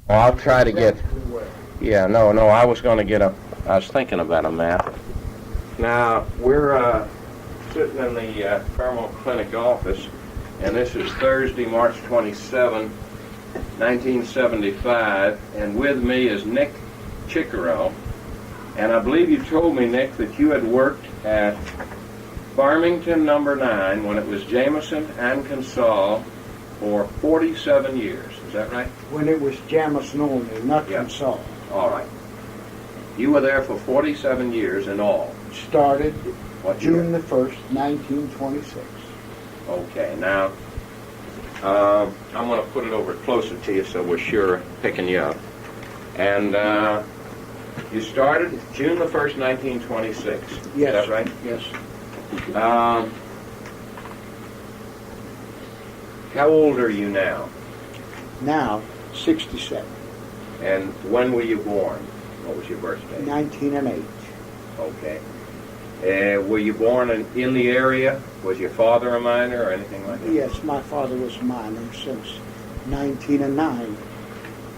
Well, I'll try to get, Exactly where. yeah, no, I was going to get a, I was thinking about a map. Now, we're sitting in the Carmel Clinic office, and this is Thursday, March 27, 1975, and with me is Nick Chickrell. And I believe you told me, Nick, that you had worked at Farmington number 9 when it was Jameson and Consol for 47 years. Is that right? When it was Jamison only, not Yeah. Consol. All right. You were there for 47 years in all. Started What year? June the 1st, 1926. Okay, now, I'm going to put it over closer to you so we're sure picking you up. And you started June the 1st, 1926. Yes. Is that right? Yes. How old are you now? Now, 67. And when were you born? What was your birthday? 1908. Okay. Were you born in the area? Was your father a miner or anything like that? Yes, my father was a miner since 1909.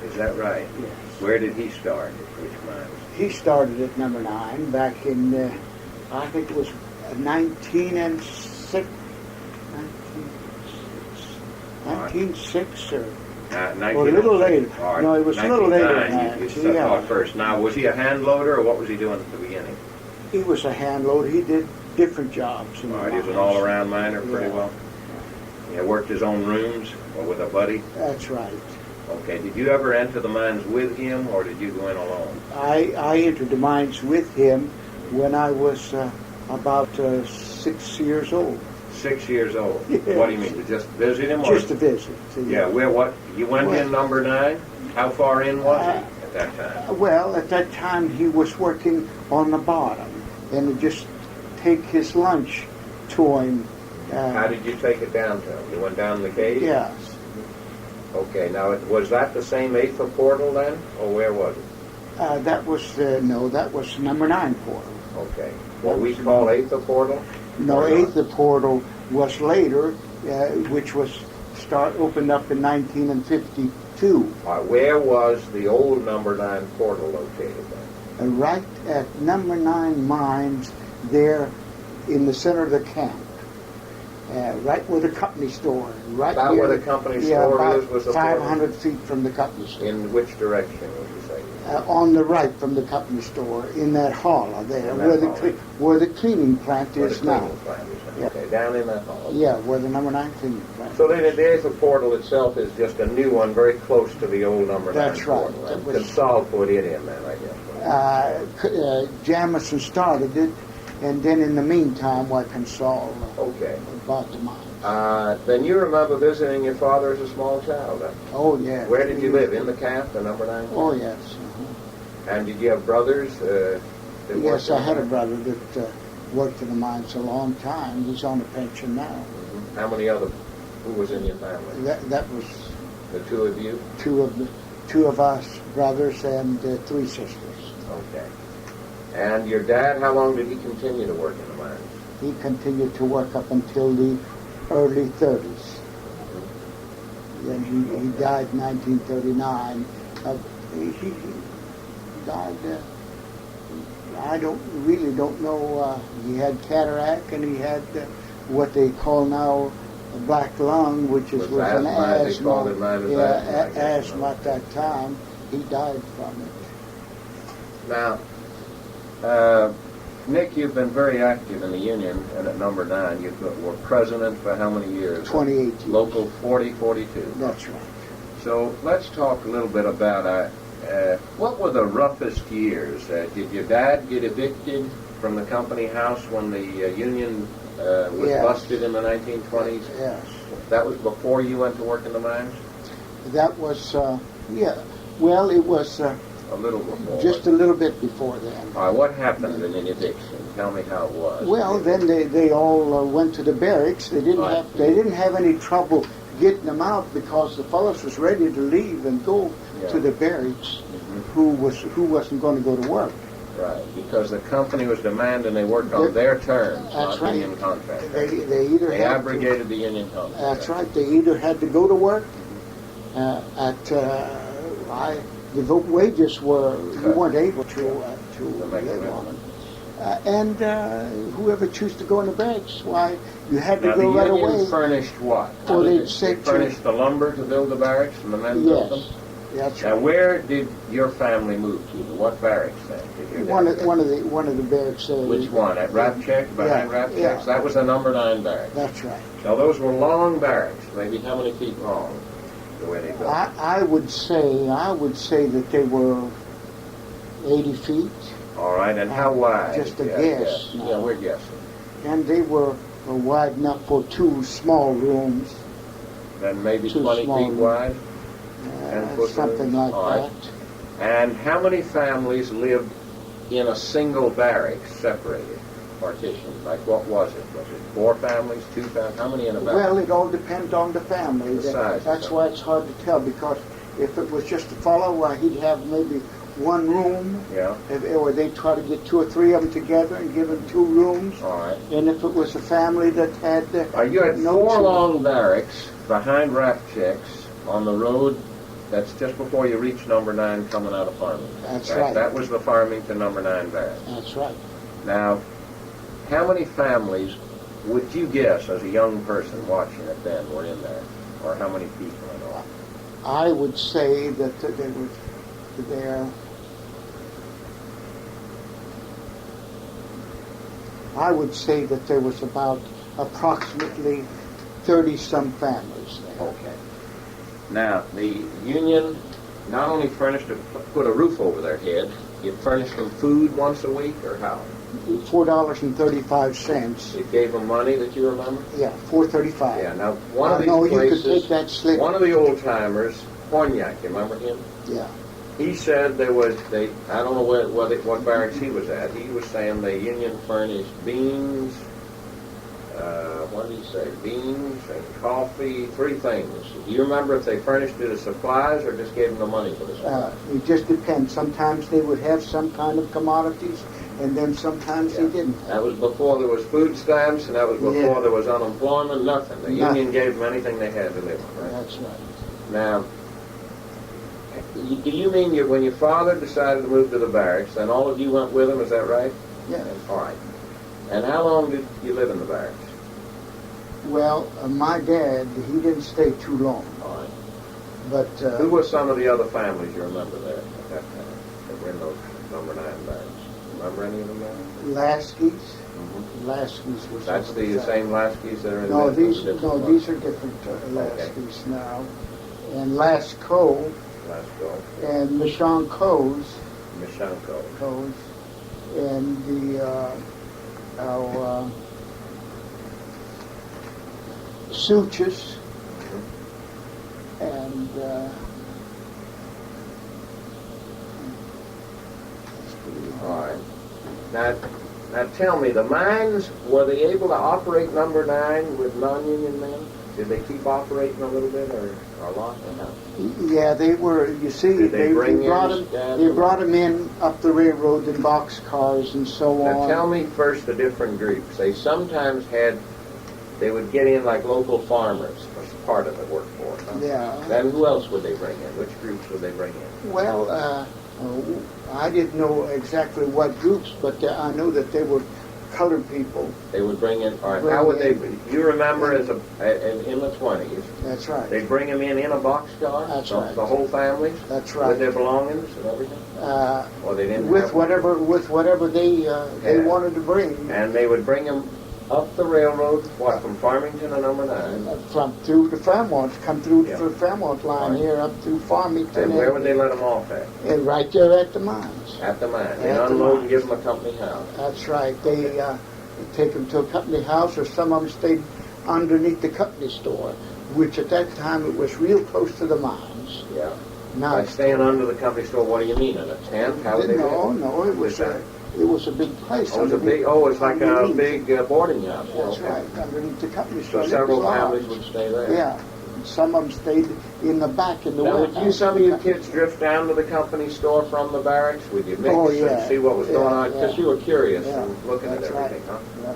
Is that right? Yes. Where did he start? Which mines? He started at number 9 back in, I think it was 1906. 1906 or a little later. All right. No, it was a little later than 1909, that. you Yeah. thought first. Now, was he a hand loader or what was he doing at the beginning? He was a hand loader. He did different jobs. In All the right, he was an mines. all-around miner pretty Yeah. well. He worked his own rooms or with a buddy? That's right. Okay. Did you ever enter the mines with him or did you go in alone? I entered the mines with him when I was about 6 years old. 6 years old. Yes. What do you mean? To just visit him? Just to visit. Yeah, where, what, you went in number 9? How far in was he at that time? Well, at that time he was working on the bottom, and would just take his lunch to him. How did you take it down to him? You went down the cave? Yes. Okay, now, was that the same eighth of portal then, or where was it? That was, no, that was number 9 portal. Okay. What we call eighth of portal? No, Or not? 8th portal was later, which was opened up in 1952. Where was the old number 9 portal located then? Right at number 9 mines there in the center of the camp. Right where the company store. Right About near where the company yeah, store about is was the 500 feet from the company store. In which direction would you say? On the right from the company store, in that hollow there, In that where hollow. where the cleaning plant Where is the now. cleaning plant is now. Yeah. Okay, down in that hall. Yeah, where the number 9 cleaning plant. So then the eighth of portal itself is just a new one, very close to the old number 9 That's right. portal. And That was- Consol put it in then, I guess. Jamison started it, and then in the meantime, Consol Okay. bought the mine. Then you remember visiting your father as a small child, huh? Oh, yeah. Where did you live? In the camp, the number 9? Oh, yes. And did you have brothers? That Yes, worked I in had a the brother that worked in the mines a long time. He's on a pension now. Mhm. How many other? Who was in your family? That was The two of you. two of us brothers and 3 sisters. Okay. And your dad? How long did he continue to work in the mines? He continued to work up until the early 30s. Then he died in 1939. He died. I really don't know. He had cataract and he had what they call now a black lung, which was an asthma. They called it asthma. asthma, I guess. Asthma at that time. He died from it. Now, Nick, you've been very active in the union, and at number 9, you were president for how many years? 28 years. Local 4042. That's right. So let's talk a little bit about what were the roughest years? Did your dad get evicted from the company house when the union was Yes. busted in the 1920s? Yes. That was before you went to work in the mines? That was, yeah. Well, it was A little before. just a little bit before then. All right, what happened in an eviction? Tell me how it was. Well, then they all went to the barracks. They didn't have any trouble getting them out because the fellows was ready to leave and go to the barracks. Who wasn't going to go to work? Right, because the company was demanding they work on their terms, That's not right. union contract. They either They had abrogated to, the union contract. That's right. They either had to go to work at the wages were, you Cut. weren't able to make live it. on them. And whoever chose to go in the barracks, why, you had to Now, go the right Union away. furnished what? Or they'd They say to- furnished the lumber to build the barracks, and the men built them? Yes, that's Now, right. where did your family move to? What barracks then? Did your dad go? One of the barracks. Which one? At Rapcheck? Behind Yeah, Rapcheck? yeah. That was a number 9 barracks. That's right. Now, those were long barracks. Maybe how many feet long? The way they built them? I would say that they were 80 feet, All right, and how wide? just a Yeah, guess yeah. now. Yeah, we're guessing. and they were wide enough for 2 small rooms, Then maybe Too 20 small. feet wide? foot something rooms? like All right. that. And how many families lived in a single barracks, separated, partitioned? Like, what was it? Was it 4 families, 2 families? How many in a barracks? Well, it all depends on the family. The size. That's why it's hard to tell, because if it was just a fellow, why, he'd have maybe 1 room, Yeah, or they'd try to get 2 or 3 of them together and give them 2 rooms. all right. And if it was a family that had You had no 4 children- long barracks behind Rapchecks on the road that's just before you reach number 9 coming out of Farmington. That's right. That was the Farmington number 9 barracks. That's right. Now, how many families would you guess, as a young person watching it then, were in there? Or how many people in all? I would say that they were there. I would say that there was about approximately 30-some families there. Okay. Now, the Union not only furnished put a roof over their head, it furnished them food once a week, or how? $4.35. It gave them money that you remember? Yeah, $4.35. Yeah. Now, one of these no, places, you could take that slip. one of the old timers, Hornyak, you remember him? Yeah. He said I don't know what barracks he was at. He was saying the Union furnished beans, what did he say? Beans and coffee, 3 things. Do you remember if they furnished it as supplies or just gave them the money for the supplies? It just depends. Sometimes they would have some kind of commodities, and then sometimes they didn't. That was before there was food stamps, and that was before there was unemployment, nothing. The Union gave them anything they had to live on, right? That's right. Now, do you mean when your father decided to move to the barracks, then all of you went with him, is that right? Yeah. All right. And how long did you live in the barracks? Well, my dad, he didn't stay too long, All right. but Who were some of the other families you remember there at that time that were in those number 9 barracks? Remember any of them there? Laskys. Mm-hmm. Laskys was. That's the same Laskys that are in No, the these different ones? these are different Laskys now, and Lasco Lasco, and Mishanko's, Mishanko. and the Suches, and All right. Now tell me, the mines, were they able to operate number 9 with non-union men? Did they keep operating a little bit or a lot? Or no? yeah, they were. You see, Did they bring in brought them. staff? They brought them in up the railroad in boxcars and so Now on. tell me first the different groups. They sometimes they would get in like local farmers as part of the workforce. Huh? Yeah. Then who else would they bring in? Which groups would they bring in? Well, I didn't know exactly what groups, but I know that they were colored people. They would bring in, all right, Bring how would they, in- you remember in the 20s, That's right. they'd bring them in a boxcar? That's the, right. The whole families? That's With right. their belongings and everything? Or they didn't With have whatever they Yeah. wanted to bring. And they would bring them up the railroad, what, from Farmington to number 9? From through the Fremont, come through Yeah. the Fremont line Right. here up through Farmington. And where would they let them off at? And right there at the mines. At the mine. They'd At the unload mine. and give them a company house. That's right. They take them to a company house, or some of them stayed underneath the company store, which at that time it was real close to the mines. Yeah. Now By staying under the company store, what do you mean? In a tent? How would they no, live? no, it was a big place. Oh, underneath- it's like a underneath. big boarding house. That's Okay. right, underneath the company So store. It several was large. families would stay there. Yeah, some of them stayed in the back in the Now, would warehouse. some of you kids drift down to the company store from the barracks? Would you mix Oh, yeah. and see what was going on? Because Yeah. you were curious Yeah. and looking at That's everything, right. huh? Yeah.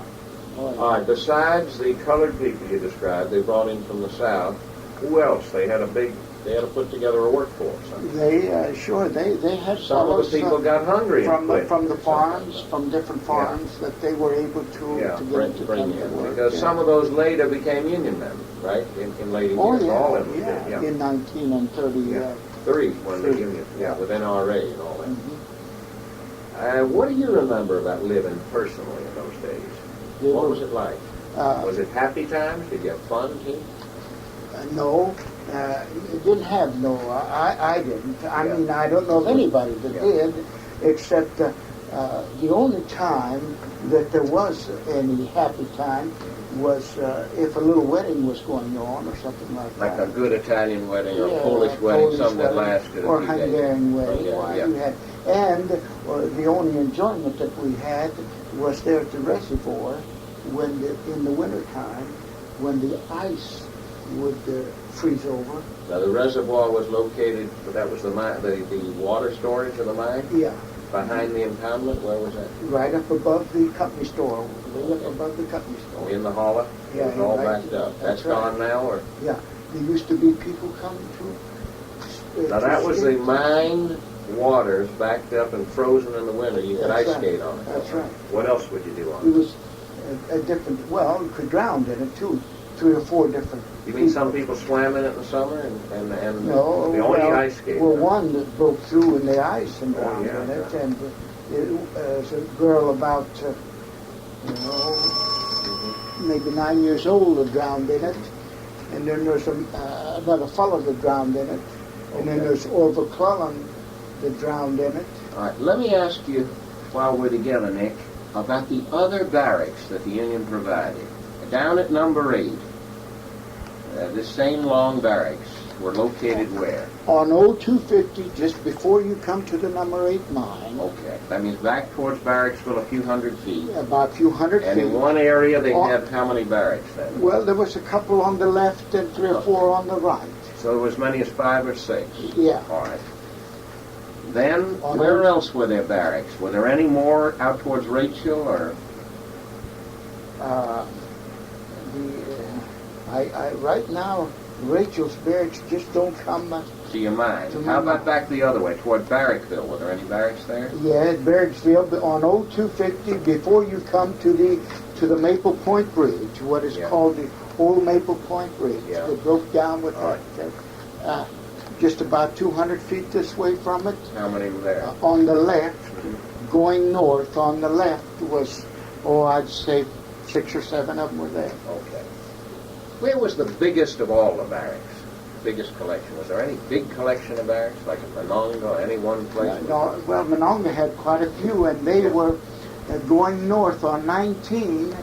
Oh, yeah. All right, besides the colored people you described, they brought in from the South, who else? They had a big They had to put together a workforce. Huh? They had Some of the people got hungry and quit. from the farms, from different farms that they were able to bring in. work. Because some of those later became Union men, right? In later years, all of them did. In 1930. Three when the Union, with NRA and all that. Mm-hmm. What do you remember about living personally in those days? What was it like? Was it happy times? Did you have fun too? No, it didn't have no. I didn't. I mean, I don't know of anybody that did, except the only time that there was any happy time was if a little wedding was going on or something like that. Like a good Italian wedding or a Polish wedding, something that lasted or a few Hungarian wedding. Yeah. And the only enjoyment that we had was there at the reservoir when in the wintertime when the ice would freeze over. Now the reservoir was located, that was the mine, the water storage of the mine? Yeah. Behind the impoundment, where was that? Right up above the company store, way up above the company store. In the holler? Yeah. It was all backed up. That's gone now, or? Yeah. There used to be people coming to... Now that was the mine waters backed up and frozen in the winter. You could ice skate on it. That's right. What else would you do on It it? was a different... Well, you could drown in it, too. 3 or 4 different... You mean some people swam in it in the summer and no, the only ice skate? Well, one that broke through in the ice and drowned in it, right. and it was a girl about, maybe 9 years old that drowned in it, and then there's another fellow that drowned in it, and then there's Orville Clellan that drowned in it. All right, let me ask you, while we're together, Nick, about the other barracks that the Union provided. Down at number 8, this same long barracks were located where? On Old 250, just before you come to the number 8 mine. Okay, that means back towards Barracksville a few hundred feet. About a few hundred And feet. in one area they had how many barracks then? Well, there was a couple on the left and 3 or 4 on the right. So there was as many as 5 or 6? Yeah. All right. Then, where else were there barracks? Were there any more out towards Rachel, or? Right now, Rachel's barracks just don't come to your mind. How about back the other way, toward Barrackville? Were there any barracks there? Yeah, at Barracksville, on Old 250, before you come to the Maple Point Bridge, what is called the Old Maple Point Bridge. Yeah. It broke down with just about 200 feet this way from it. How many were there? On the left, going north, on the left was, I'd say 6 or 7 of them were there. Okay. Where was the biggest of all the barracks? Biggest collection? Was there any big collection of barracks, like in Monongah, any one place? No, well, Monongah had quite a few, and they were going north on 19,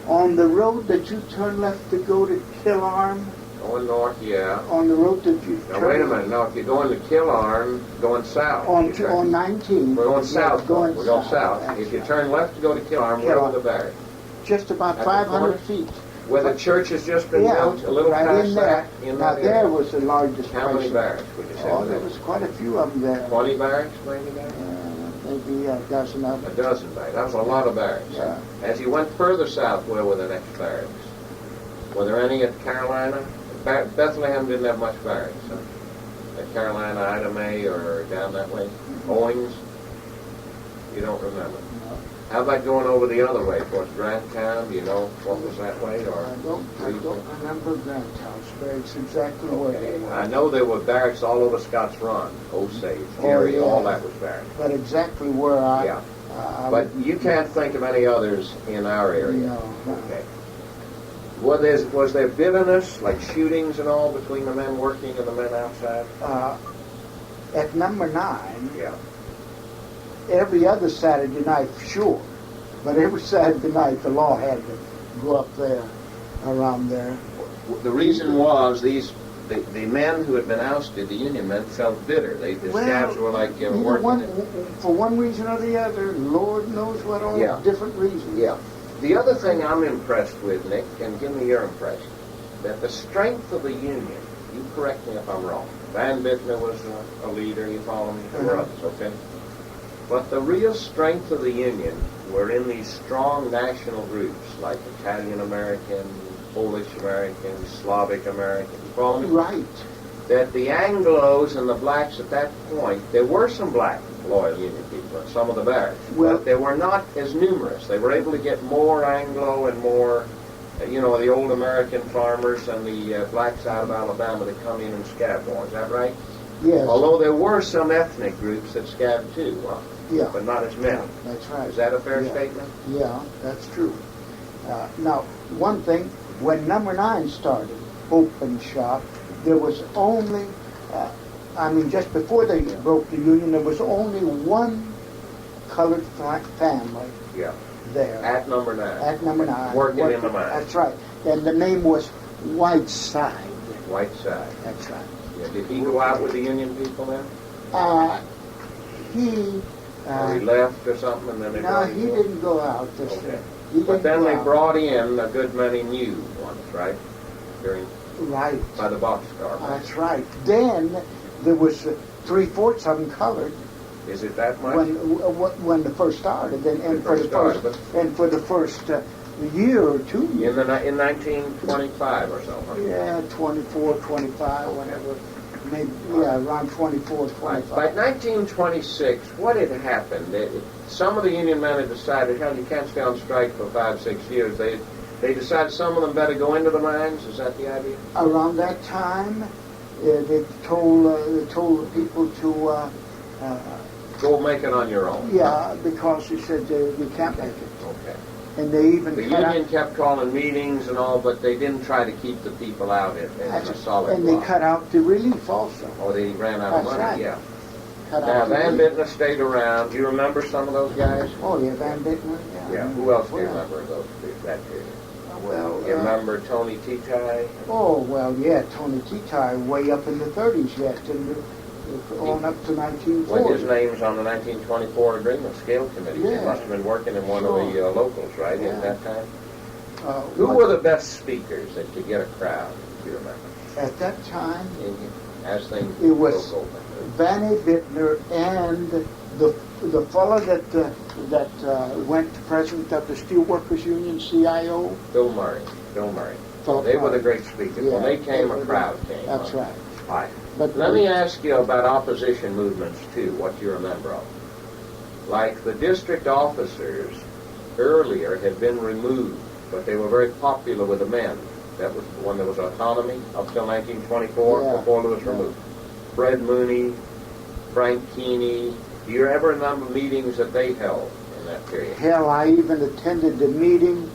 on the road that you turn left to go to Killarm. Going north, yeah. On the road that you turn... Now, wait a minute. No, if you're going to Killarm, going south. On 19. We're going south. We're going south. If you turn left to go to Killarm, where were the barracks? Just about 500 feet. Where the church has just been built, a little right past in there. that. Now, there was the largest How place. many barracks would you say? There was quite a few of them there. 20 barracks, maybe there? Maybe a dozen of them. A dozen barracks. That was a lot of barracks. Yeah. As you went further south, where were the next barracks? Were there any at Carolina? Bethlehem didn't have much barracks. Huh? At Carolina, Ida May, or down that way? Owings? You don't remember? No. How about going over the other way, towards Granttown? Do you know what was that way? Or I don't remember Granttown's barracks exactly where they were. I know there were barracks all over Scotts Run, Osage, Gary, all that was barracks. But exactly where I... Yeah. But you can't think of any others in our area? No. Okay. Was there bitterness, like shootings and all, between the men working and the men outside? At number 9... Yeah. Every other Saturday night, sure. But every Saturday night, the law had to go up there, around there. The reason was the men who had been ousted, the Union men, felt bitter. The scabs were like working. For one reason or the other, Lord knows what all different reasons. Yeah. The other thing I'm impressed with, Nick, and give me your impression, that the strength of the Union, you correct me if I'm wrong, Van Bittner was a leader, you follow me? There were others, okay? But the real strength of the Union were in these strong national groups, like Italian American, Polish American, Slavic American. You follow me? Right. that the Anglos and the blacks at that point, there were some black loyal Union people in some of the barracks, but they were not as numerous. They were able to get more Anglo and more, the old American farmers and the blacks out of Alabama that come in and scab more. Is that right? Yes. Although there were some ethnic groups that scabbed too, yeah, but not as many. That's right. Is that a fair statement? Yeah, that's true. Now, one thing, when Number 9 started, open shop, there was only, just before they broke the Union, there was only one colored family there. At Number 9. At Number 9. Working in the mine. That's right. And the name was Whiteside. Whiteside. That's right. Yeah. Did he go out with the Union people then? Or Or he left or something and then they no, brought him he in? didn't go out. Okay. But then they brought in a good many new ones, right? Right. By the boxcar. That's right. Then there was 3/4 of them colored. Is it that much? When the first started, and for the first year or 2 years. In 1925 or so. Huh? Yeah, 24, 25, whenever. Maybe, around 24, 25. By 1926, what had happened? Some of the Union men had decided, hell, you can't stay on strike for 5-6 years. They decided some of them better go into the mines. Is that the idea? Around that time, they told the people to go make it on your own. Yeah, because he said you can't make it. Okay. And they even the Union kept calling meetings and all, but they didn't try to keep the people out in a solid and block. they cut out the relief also. Oh, they ran out of money. Right. Yeah. Now Van Bittner stayed around. Do you remember some of those guys? Oh yeah, Van Bittner. Yeah. Who else do you remember of that period? Well, you remember Tony Titai? Oh well, yeah, Tony Titai, way up in the 30s yet, on up to 1940. Well, his name's on the 1924 Agreement Scale Committee. Yeah. He must have been working in one of the locals, right, at that time? Who what, were the best speakers that could get a crowd, if you remember? At that time, as things it was over. Vanny Bittner and the fellow that went to president of the Steelworkers Union, CIO. Bill Murray. They were the great speakers. Yeah, when they came, a crowd came. That's right. Right. But let me ask you about opposition movements, too, what you remember of. Like the district officers earlier had been removed, but they were very popular with the men. That was when there was autonomy up till 1924, before it was removed. Fred Mooney, Frank Keeney. Do you ever remember meetings that they held in that period? Hell, I even attended the meeting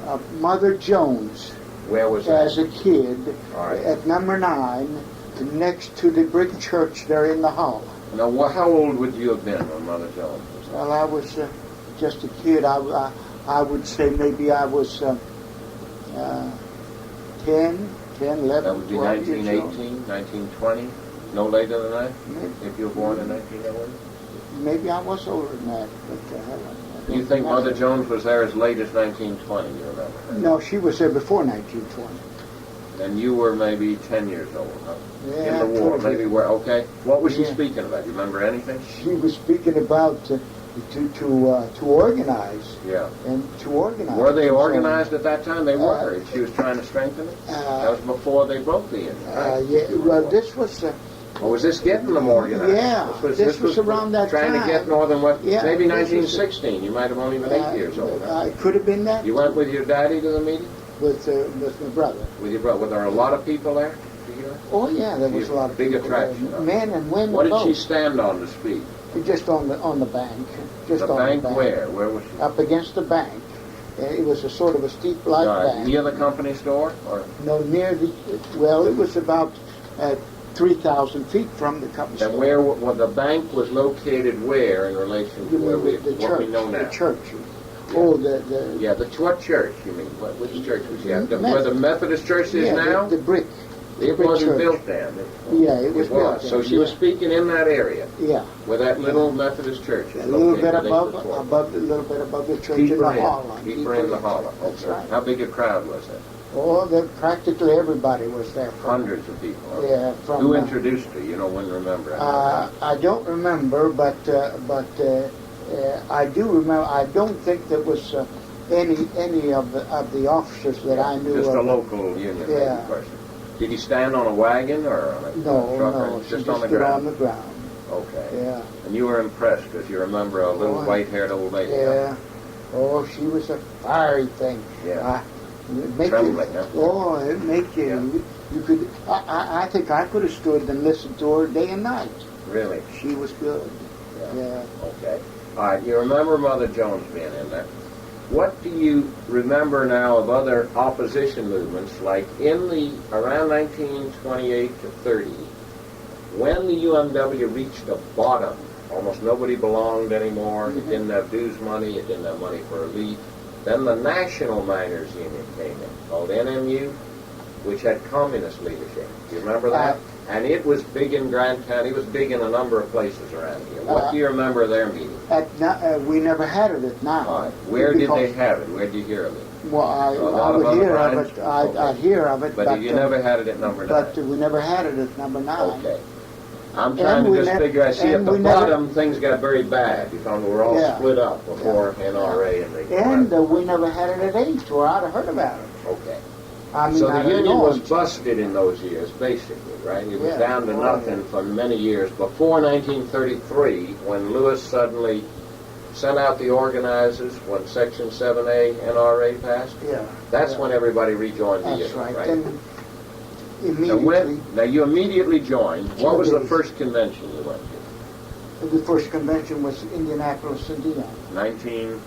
of Mother Jones. Where was that? As a kid, right. At Number 9, next to the brick church there in the hall. Now, how old would you have been when Mother Jones was there? Well, I was just a kid. I would say maybe I was 10, 11, That would be 1918, 1920? No later than that? Maybe. If you were born in 1901? Maybe I was older than that. But, you think Mother Jones was there as late as 1920, you remember? No, she was there before 1920. And you were maybe 10 years old, huh? Yeah, in the war, maybe. Okay. What was she Yeah. speaking about? You remember anything? She was speaking about to organize. Yeah. And to organize. Were they organized at that time? They were. She was trying to strengthen it? That was before they broke the Union, right? Yeah. Well, this was... or was this getting them organized? Yeah. This was around that trying time. to get Northern West. Yeah, maybe 1916. You might have only been 8 years old. Huh? It could have been that. You went with your daddy to the meeting? With my brother. With your brother. Were there a lot of people there? Oh yeah, there was a lot of big people attraction. there. Men and women. What did both. she stand on to speak? Just on the bank. Just the on bank the bank. where? Where was she? Up against the bank. It was a sort of a steep like bank. Near the company store? Or? No, near the. Well, it was about 3,000 feet from the company store. And where the bank was located? Where in relation to where what we know now? The church. Yeah. Oh, what church, you mean? Which church was that? Where the Methodist church is now? The brick. It wasn't built then. It was built then. So she was speaking in that area. Yeah. Where that little Methodist church is a little located. bit above the church in the hollow. Deeper in the hollow. That's right. How big a crowd was that? Oh, practically everybody was there. Hundreds of people. Huh? Yeah. Who introduced her? You don't remember. I don't remember, but I do remember. I don't think there was any of the officers that I knew. Just a local union person. Did he stand on a wagon or on a No, truck? no, Or she just on the stood ground? on the ground. Okay. Yeah. And you were impressed because you remember a little Oh, white-haired old lady. Yeah. Oh, she was a fiery thing. Yeah. It make Trembling, you, huh? Oh, it make you. Yeah. You could. I think I could have stood and listened to her day and night. Really? She was good. Yeah. Okay. All right. You remember Mother Jones being in there. What do you remember now of other opposition movements, like in the around 1928 to 30, when the UMW reached a bottom? Almost nobody belonged anymore. It didn't have dues money. It didn't have money for elite. Then the National Miners Union came in, called NMU, which had communist leadership. Do you remember that? And it was big in Grand County. It was big in a number of places around here. What do you remember of their meeting? We never had it at now. All right. Where did they have it? Where did you hear of it? Well, I would hear of it. I'd hear of it. But you never had it at number 9. But we never had it at number 9. Okay. I'm trying to just figure. I see at the bottom things got very bad. You found we were all split up before NRA and they. And we never had it at 8, or I'd have heard about it. Okay. I mean, so the union was busted in those years, basically, right? It was down to nothing for many years before 1933, when Lewis suddenly sent out the organizers when Section 7A NRA passed. Yeah. That's when everybody rejoined the union, right? right? Immediately. Now you immediately joined. What was the first convention you went to? The first convention was Indianapolis, Indiana. 19.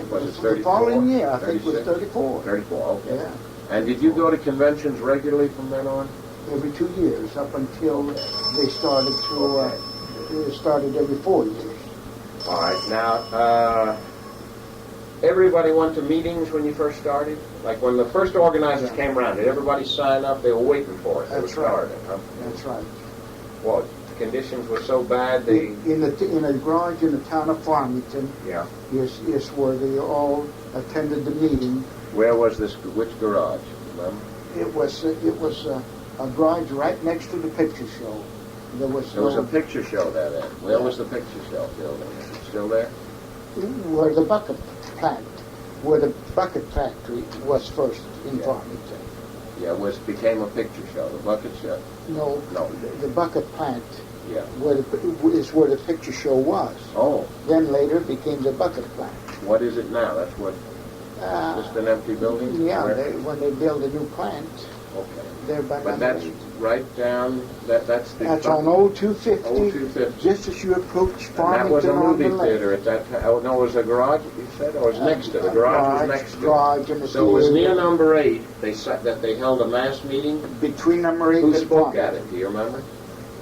Was it 34? The following year, I think it was 34. 34, okay. Yeah. And did you go to conventions regularly from then on? Every 2 years, up until they started to, started every 4 years. All right. Now, everybody went to meetings when you first started? Like when the first organizers came around, did everybody sign up? They were waiting for it. That's right. Huh? That's right. Well, the conditions were so bad they... In a garage in the town of Farmington, yeah, is where they all attended the meeting. Where was this? Which garage? Remember? It was a garage right next to the picture show. There was a picture show there then. Where was the picture show building? Is it still there? Where the bucket plant, where the bucket factory was first in Farmington. Yeah, became a picture show. The bucket show. No. The bucket plant. Yeah. Is where the picture show was. Oh. Then later it became the bucket plant. What is it now? That's what. Just an empty building. Yeah. When they build a new plant. Okay. There by but that's right down. That's on Old 250. Old 250. Just as you approach Farmington. And that was a movie on the theater at that time. Oh, no, it was a garage. You said, or it was next to the garage was next to. Garage and the so it was near number 8. They held a mass meeting between number 8 Who and spoke at it? Do you remember?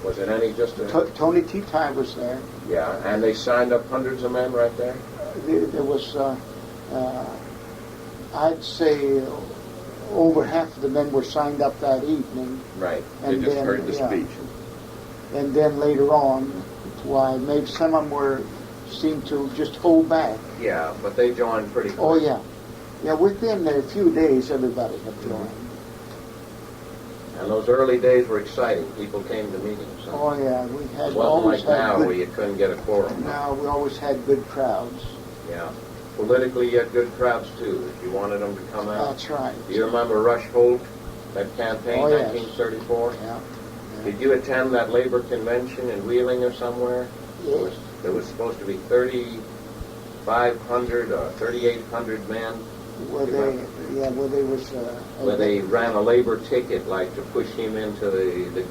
Was it any just a... Tony T. Ty was there. Yeah, and they signed up hundreds of men right there? There was, I'd say, over half of the men were signed up that evening. Right, they just heard the speech. And then later on, why, maybe some of them seemed to just hold back. Yeah, but they joined pretty quick. Oh, yeah. Yeah, within a few days, everybody had joined. And those early days were exciting. People came to meetings. Oh, yeah. We had it wasn't like now where you couldn't get a quorum. No, we always had good crowds. Yeah. Politically, you had good crowds, too, if you wanted them to come out. That's right. Do you remember Rush Holt, that campaign, 1934? Yeah. Did you attend that labor convention in Wheeling or somewhere? Yes. There was supposed to be 3,500 or 3,800 men. Where they ran a labor ticket, like to push him into the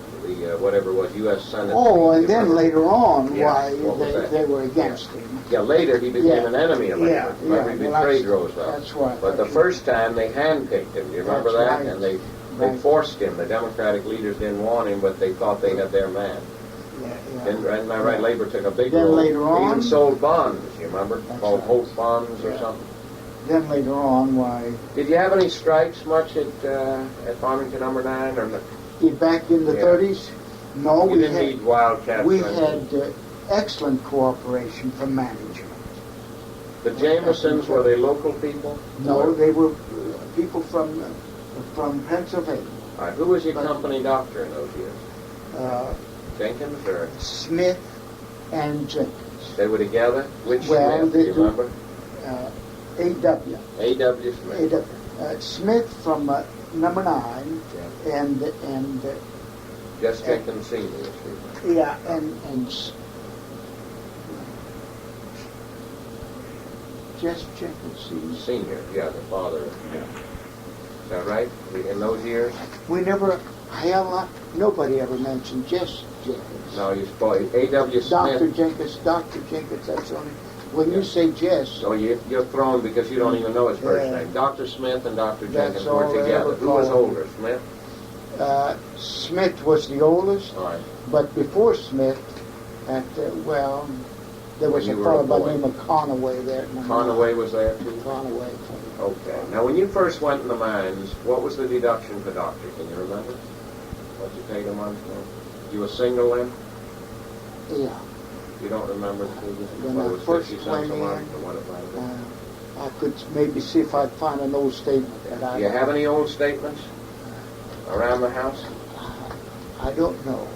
whatever it was, U.S. Senate. Oh, and then later on, they were against him. Yeah, later he became an enemy of labor. Remember, he betrayed Roosevelt. That's right. But the first time they handpicked him. Do you remember that? Right. And they forced him. The Democratic leaders didn't want him, but they thought they had their man. Am I right? Labor took a big role. Later on, they even sold bonds. You remember, called Holt bonds or something. Then later on, why? Did you have any strikes much at Farmington number 9 or not? Back in the 30s? No, we didn't need wildcats. We had excellent cooperation from management. The Jamesons, were they local people? No, they were people from Pennsylvania. All right. Who was your company doctor in those years? Jenkins or? Smith and Jenkins. They were together? Which Smith, do you remember? A.W. A.W. Smith. Smith from number 9, and Just Jenkins Senior. yeah, and just Jenkins. Senior, yeah, the father. Yeah. Is that right? In those years? We never, hell, nobody ever mentioned Jess Jenkins. No, you spoke A.W. Smith. Dr. Jenkins, that's only, when you say Jess. So you're thrown because you don't even know his first name. Dr. Smith and Dr. Jenkins all were they together. ever Who was called older, Smith? Smith was the oldest, All right. but before Smith, there was a When you were fellow a by boy. the name of Conaway there. Conaway was there too? Conaway. Okay. Now, when you first went in the mines, what was the deduction for doctor? Can you remember? What you paid a month for? You were single then? Yeah. You don't remember When what I it was, first 50 went cents a month in, or what it might have been? I could maybe see if I'd find an old statement that I. Do you have any old statements around the house? I don't know.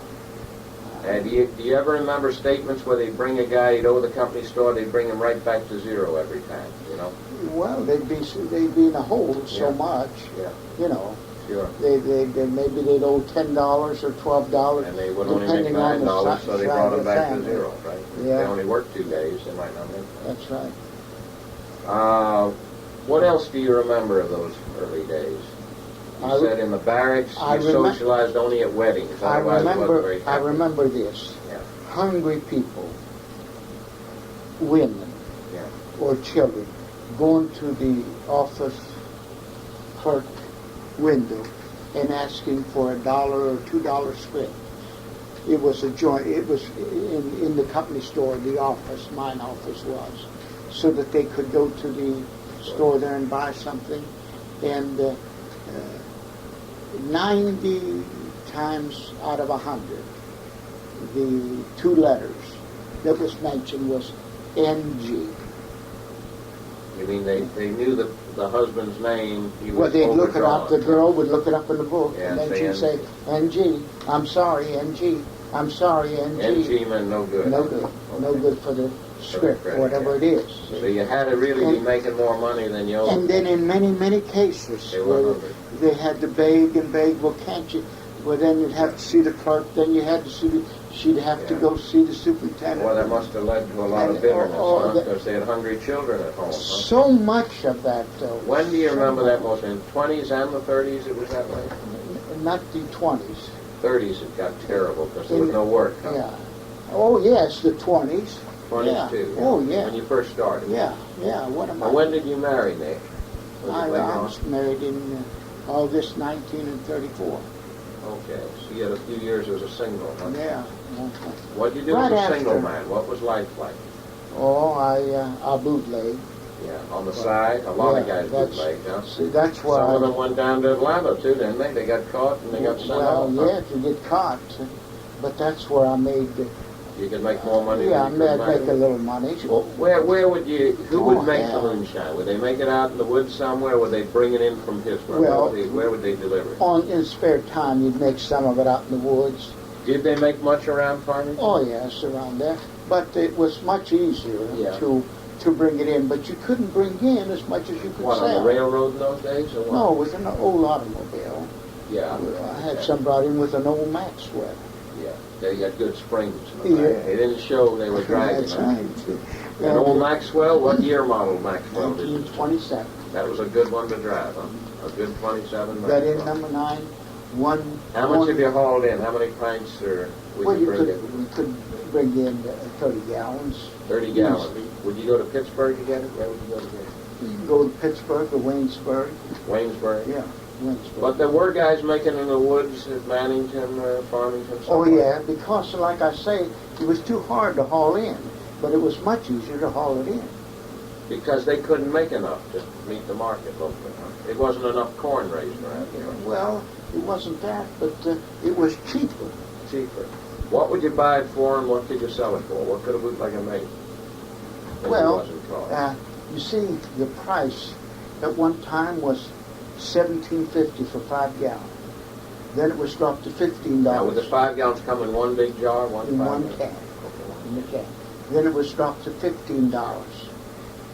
And do you ever remember statements where they'd bring a guy, he'd owe the company store, they'd bring him right back to zero every time, you know? Well, they'd be in a hole so much, Yeah. you know. Sure. Maybe they'd owe $10 or $12. And they would only make depending on the $9, so they size brought of him the back to family. zero, right? Yeah. If they only worked 2 days, they might not make that. That's right. What else do you remember of those early days? You said in the barracks you socialized only at weddings. I Otherwise it wasn't very happy. remember this. Yeah. Hungry people, women, Yeah. or children, going to the office clerk window and asking for $1 or $2 script. It was a joint. It was in the company store. The office, mine office was, so that they could go to the store there and buy something. And 90 times out of 100, the 2 letters that was mentioned was NG. You mean they knew the husband's name? He was Well, they'd look it up. The overdrawn. girl would look it up in the book, Yeah, and then say she'd say, "NG, I'm sorry, NG, I'm sorry, NG." NG meant no good. No good. No good for the script, credit, or whatever yeah. it is. So you had to really be making more money than you owed. And then in many, many cases, They were where hungry. they had to beg and beg, well, can't you? Well, then you'd have to see the clerk, then you had to see she'd have to Yeah. go see the superintendent. Well, that must have led to a lot of And- bitterness, or the- because they had hungry children at home. Huh? So much of that, though. When do you so remember that much. most? In 20s and the 30s it was that way? Not the 20s. 30s it got terrible because there was no work. Huh? Yeah. Oh, yes, the 20s. 20s Yeah. too. Oh, yeah. When you first started. Yeah, yeah. What am Now, I? when did you marry, Nick? Was it I later on? was married in August 1934. Okay, so you had a few years as a single, huh? Yeah. What did you do Right as a single after. man? What was life like? Oh, I bootleg. Yeah, on the side? A lot of Yeah, guys that's- bootleg, huh? See, that's why. Some of them went down to Atlanta too, didn't they? They got caught and they got sent Well, off. huh? yeah, if you get caught. But that's where I made. You could make more money Yeah, I than you could make a little money. Well, where would you, who would Oh, make yeah. the moonshine? Would they make it out in the woods somewhere, or would they bring it in from Pittsburgh? Well, where would they deliver it? In spare time, you'd make some of it out in the woods. Did they make much around Farmington? Oh yes, around there. But it was much easier Yeah. to bring it in. But you couldn't bring in as much as you could What, sell. on the railroad in those days, or what? No, with an old automobile. Yeah. I had some brought in with an old Maxwell. Yeah, they had good springs. Yeah. They didn't show they were dragging. That's huh? right. An old Maxwell? What year model Maxwell did you? 1927. That was a good one to drive, huh? A good 27 Got in Maxwell. number 9. One. How much one- have you hauled in? How many pints or would Well, you bring in? we could bring in 30 gallons. 30 gallons. Would you go to Pittsburgh to get it? Where would you go to get it? You can go to Pittsburgh or Waynesburg. Waynesburg? Yeah, Waynesburg. But there were guys making in the woods at Mannington, Farmington. Oh somewhere. yeah, because like I say, it was too hard to haul in, but it was much easier to haul it in. Because they couldn't make enough to meet the market locally. Huh? It wasn't enough corn raised around here. Well, it wasn't that, but it was cheaper. Cheaper. What would you buy it for and what could you sell it for? What could a bootlegger make? If Well, it wasn't caught? You see, the price at one time was $17.50 for 5 gallons. Then it was dropped to $15 Now, would the 5 gallons come in one big jar, one in five one gallon? can. In the can. Then it was dropped to $15.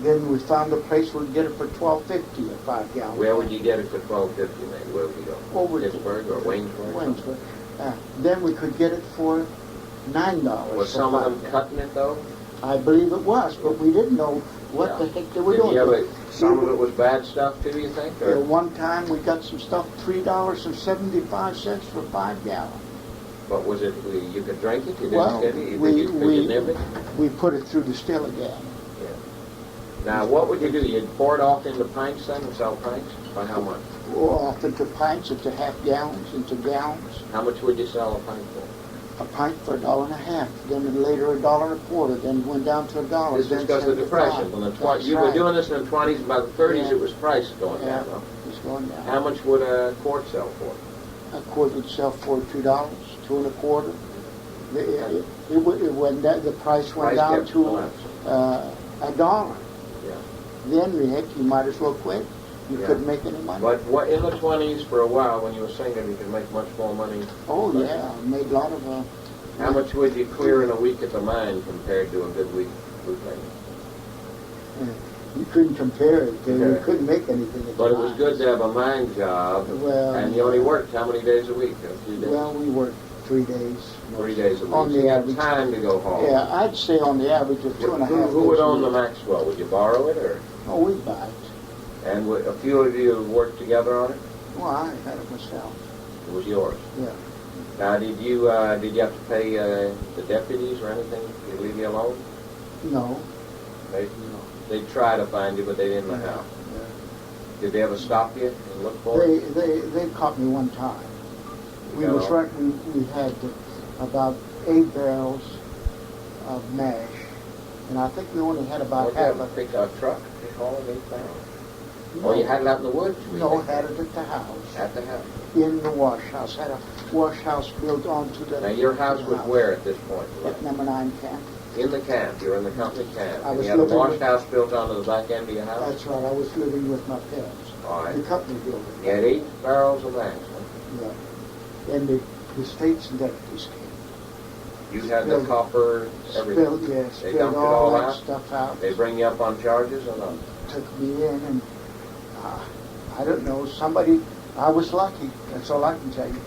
Then we found a place where we'd get it for $12.50 a 5 gallon. Where would you get it for $12.50, maybe? Where would you go? Over to Pittsburgh or Waynesburg? Waynesburg. Then we could get it for $9. Was for some of 5 them gallons. cutting it, though? I believe it was, but we didn't know what Yeah. the heck they were Did doing. you ever, some of it was bad stuff, too, you think? Or? One time we got some stuff, $3.75 for 5 gallons. But was it, you could drink it? You didn't Well, get it? we- Could you nib it? We put it through the still again. Now, what would you do? You'd pour it off into pints then and sell pints? By how much? Off into pints, into half gallons, into gallons. How much would you sell a pint for? A pint for $1.50. Then later $1.25. Then went down to $1. This was then because of the 75. Depression. When the That's you were right. doing this in the 20s, by the 30s Yeah. it was price going Yeah, down. Huh? it's going down. How much would a quart sell for? A quart would sell for $2, $2.25. It went down, the price went Price down kept to collapsing. $1. Yeah. Then, heck, you might as well quit. You Yeah. couldn't make any money. But what in the 20s, for a while, when you were singing, you could make much more money. Oh, yeah, I made a lot of... How much would you clear in a week at the mine compared to a good week bootlegging? You couldn't compare it. You Okay. couldn't make anything at But the it was mine. good to have a mine job, Well, and you only worked how many days a week? A few days? Well, we worked 3 days. 3 days a week. On So the you had average. time to go home. Yeah, I'd say on the average of 2.5 Who would days a own the week. Maxwell? Would you borrow it, or Oh, we'd buy it. and would a few of you work together on it? Well, I had it myself. It was yours. Yeah. Now, did you have to pay the deputies or anything? Did they leave you alone? No. They tried to find you, but they didn't know how. Yeah. Did they ever stop you and look for you? They caught me one time. We got was off? we had about 8 barrels of mash, and I think we only had about What, you half have a of it. pickup truck? They haul it 8 pounds. Oh, you had it out in the woods? No, had it at the house. At the house. In the wash house. Had a wash house built onto the... Now, your house to the was where at this point? At number 9 camp. In the camp. You're in the company camp. I And was you had a living wash with- house built onto the back end of your house? That's right. I was living with my parents. All right. The company building. You had 8 barrels of mash, huh? Yeah. And the states and deputies came. You had the Spilled- copper, everything. Spilled, yeah, They spilled dumped it all all that out? stuff out. They bring you up on charges or not? Took me in and I don't know, somebody, I was lucky. That's all I can tell you.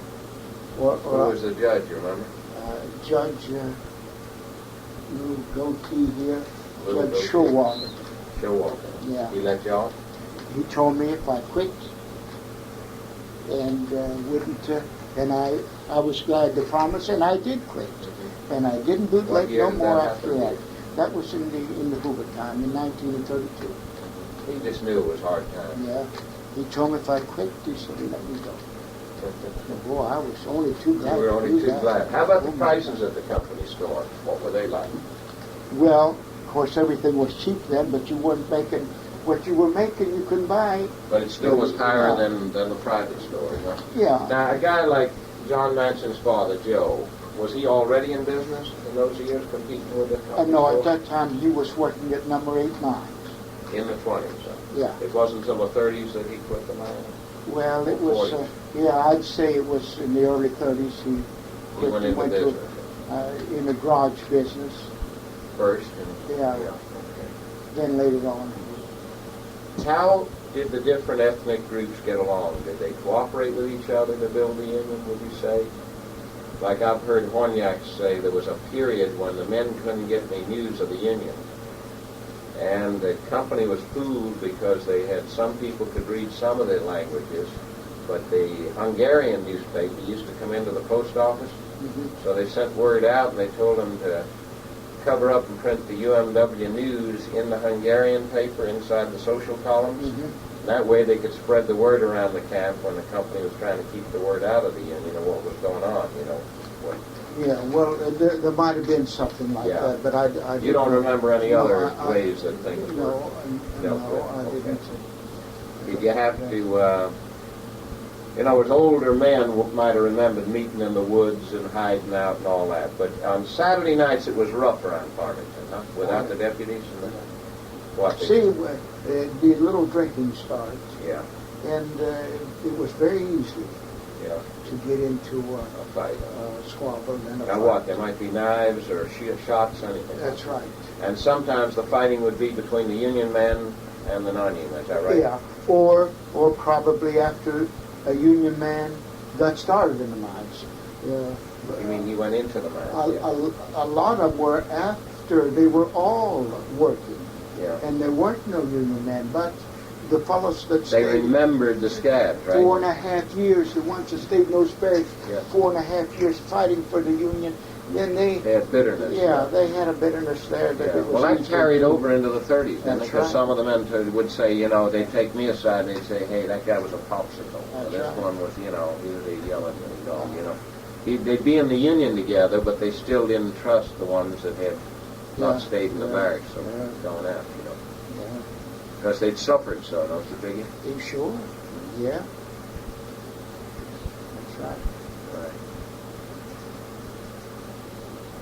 Who was the judge, you remember? Judge, little goatee here, Little Judge goatee. Showalter. Showalter. Yeah. He let you off? He told me if I quit and wouldn't, and I was glad to promise, and I did quit. And I didn't What bootleg year no did more that after happen? that. That was in the Hoover time, in 1932. He just knew it was hard times. Yeah. He told me if I quit, he said he let me go. Boy, I was only too glad You were to only do too that. glad. How about the Oh, my prices God. at the company store? What were they like? Well, of course, everything was cheap then, but you weren't making what you were making. You couldn't buy. But it still was higher than the private stores, huh? Yeah. Now, a guy like John Manson's father, Joe, was he already in business in those years competing with the company No, at store? that time he was working at number 8 mines. In the 20s, huh? Yeah. It wasn't until the 30s that he quit the mine? Well, it was. 40s. Yeah, I'd say it was in the early 30s. He He went into to business in the garage business. first. Yeah. Okay. Then later on. How did the different ethnic groups get along? Did they cooperate with each other to build the union, would you say? Like I've heard Horniaks say there was a period when the men couldn't get any news of the union. And the company was fooled because they had some people could read some of the languages, but the Hungarian newspaper used to come into the post office, so they sent word out and they told them to cover up and print the UMW news in the Hungarian paper inside the social columns. That way they could spread the word around the camp when the company was trying to keep the word out of the union of what was going on, you know. Yeah, well, there might have been something like Yeah. that, but I You don't remember any No, other I- ways that things were No, dealt no, with? I Okay. didn't. Did you have to, as older men might have remembered meeting in the woods and hiding out and all that, but on Saturday nights it was rough around Farmington, huh? Without the deputies and the, what? See, the little drinking starts, Yeah, and it was very easy. Yeah. to get into A fight. a squabble and a Now fight. what? There might be knives or shots, anything. That's right. And sometimes the fighting would be between the Union men and the non-Union. Is that right? Yeah, or probably after a Union man got started in the mines. You mean he went into the mines? A lot of them were after they were all working, Yeah. and there weren't no Union men, but the fellows that They stayed remembered the scabs, right? 4.5 years, the ones that stayed in those barracks, Yeah. 4.5 years fighting for the Union, then they had bitterness. Yeah, they had a bitterness there. That Yeah. it was Well, that easy carried to- over into the 30s, didn't it? That's Because right. some of the men would say, they'd take me aside and they'd say, hey, that guy was a popsicle. That's This right. one was, he was yelling at me, They'd be in the Union together, but they still didn't trust the ones that had not Yeah. stayed in the Yeah. barracks, so Yeah. going out, Yeah. Because they'd suffered so, don't you figure? You sure? Yeah. That's right. Right.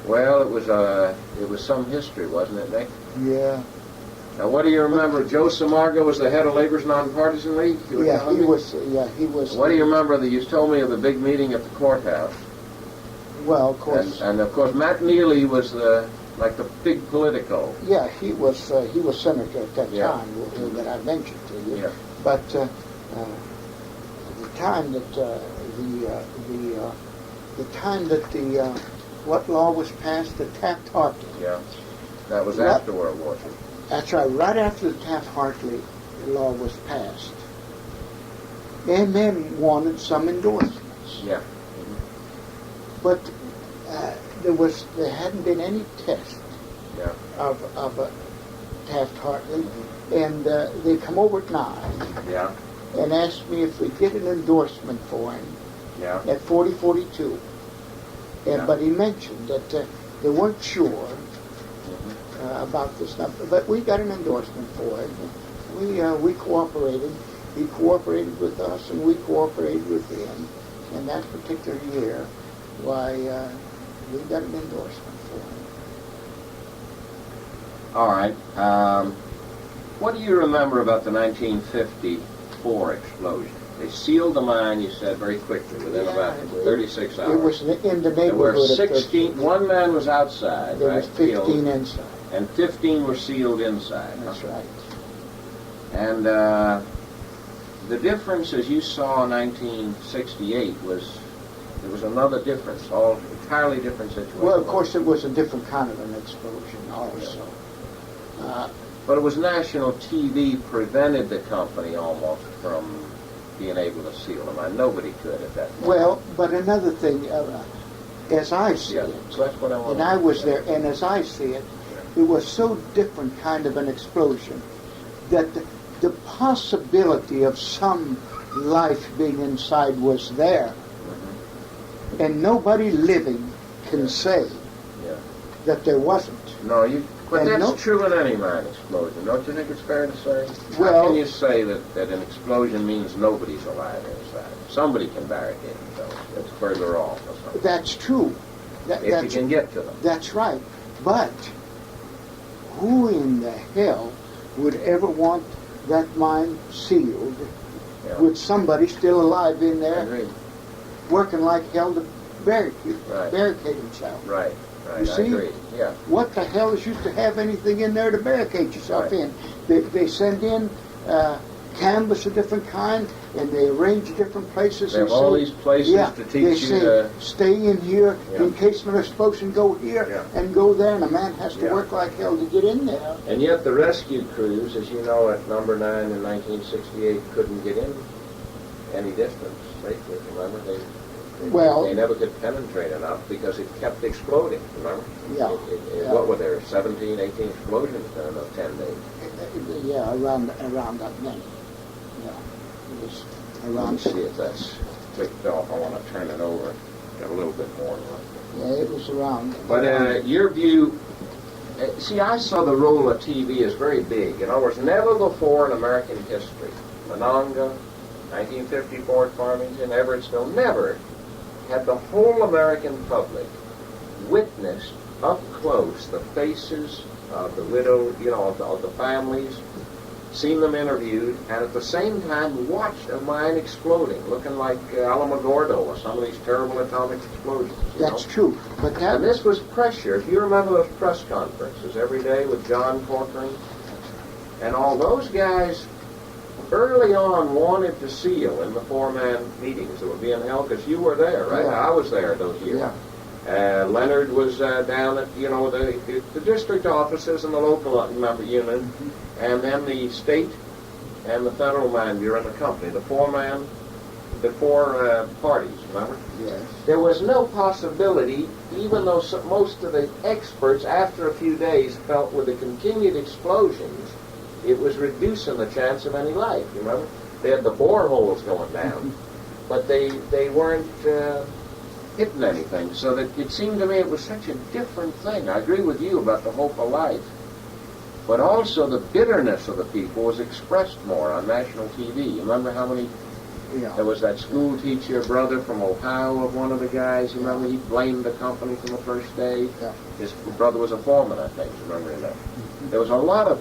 Well, it was some history, wasn't it, Nick? Yeah. Now, what do you remember? Joe Samarga was the head of Labor's Nonpartisan League? You were Yeah, telling he me? was. Yeah, he was. What do you remember? You told me of the big meeting at the courthouse. Well, of course. And of course, Matt Neely was the big politico. Yeah, he was senator at that Yeah. time that I mentioned to you. Yeah. But the time that what law was passed, the Taft-Hartley. Yeah. That was Right. after World War II. That's right. Right after the Taft-Hartley law was passed, men wanted some endorsements. Yeah. But there hadn't been any test Yeah. of Taft-Hartley, and they come over at 9 Yeah. and asked me if we'd get an endorsement for him Yeah. at 4042. Yeah. But he mentioned that they weren't sure Mhm. about this number, but we got an endorsement for him. We cooperated. He cooperated with us, and we cooperated with him. In that particular year, we got an endorsement for him. All right. What do you remember about the 1954 explosion? They sealed the mine, you said, very quickly, within about 36 hours. It was in the There were neighborhood of 16, one man was outside, There right? was 15 killed, inside. and 15 were sealed inside. That's huh? right. And the difference, as you saw in 1968, there was another difference, all entirely different situation. Well, of course, it was a different kind of an explosion also. But it was national TV prevented the company almost from being able to seal them. Nobody could at that point. Well, but another thing, as I see Yeah, it, so that's what I want. and I was there, and as I see it, it was so different kind of an explosion that the possibility of some life being inside was there, and nobody living can say Yeah. that there wasn't. No, but And that's no- true in any mine explosion. Don't you think it's fair to say? How Well- can you say that an explosion means nobody's alive inside? Somebody can barricade themselves. It's further off or something. That's true. If you can get to them. That's right. But who in the hell would ever want that mine sealed Yeah. with somebody still alive in I there agree. working like hell to barricade, Right. barricade himself? Right. You I see? agree. Yeah. What the hell is used to have anything in there to barricade yourself Right. in? They send in canvas of different kind, and they arrange different places. They and have all say, these places yeah, to they teach you say, to... stay in here Yeah. in case of an explosion. Go here Yeah. and go there, and a man has to Yeah. work like hell to get in there. And yet the rescue crews, as you know, at number 9 in 1968 couldn't get in any distance safely, remember? Well- They never could penetrate enough because it kept exploding, remember? Yeah. Yeah. What were there, 17, 18 explosions in 10 days? Yeah, around that many. Yeah, it was Let me around. see if that's clicked off. I want to turn it over. Got a little bit more. Yeah, it was around. But your view, see, I saw the role of TV as very big. In other words, never before in American history, Monongah, 1954 at Farmington, Everettsville, never had the whole American public witnessed up close the faces of the widowed, of the families, seen them interviewed, and at the same time watched a mine exploding, looking like Alamogordo or some of these terrible atomic explosions. That's true. But that And this was pressure. If you remember those press conferences every day with John Corcoran, and all those guys early on wanted to see you in the four-man meetings that were being held, because you were there, right? Yeah. I was there those years. Yeah. Leonard was down at, the district offices and the local member unit, and then the state and the federal mine bureau and the company, the four parties, remember? Yes. There was no possibility, even though most of the experts, after a few days, felt with the continued explosions, it was reducing the chance of any life, you remember? They had the boreholes going down, but they weren't hitting anything. So that it seemed to me it was such a different thing. I agree with you about the hope of life. But also the bitterness of the people was expressed more on national TV. You remember how many... Yeah. There was that school teacher brother from Ohio of one of the guys. You remember he blamed the company from the first day. Yeah. His brother was a foreman, I think. You remember that? There was a lot of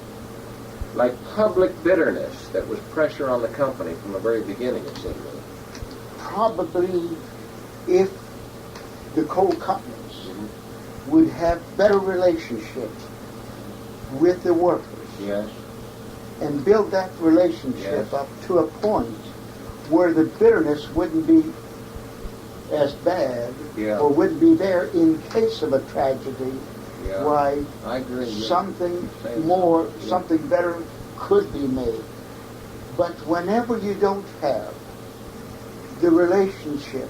public bitterness that was pressure on the company from the very beginning, it seemed to me. Probably if the coal companies would have better relationships with the workers Yes. and build that relationship Yes. up to a point where the bitterness wouldn't be as bad Yeah. or wouldn't be there in case of a tragedy, Yeah. why I agree. Yeah. something Same. more, Yeah. something better could be made. But whenever you don't have the relationship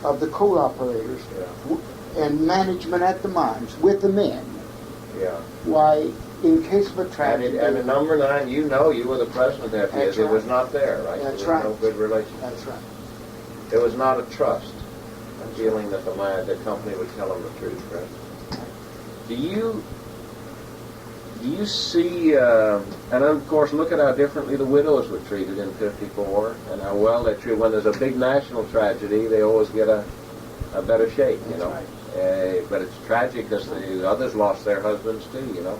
of the coal operators and management at the mines with the men, Yeah. why, in case of a And, tragedy, and in number 9, you were the president that year. That's It right. was not there, right? That's there was no right. good relationship. that's right. There was not a trust, a feeling that the company would tell them the truth, right? Do you see, and then of course look at how differently the widows were treated in '54 and how well they're treated. When there's a big national tragedy, they always get a better shake, you That's know. right. But it's tragic because the others lost their husbands too, you know.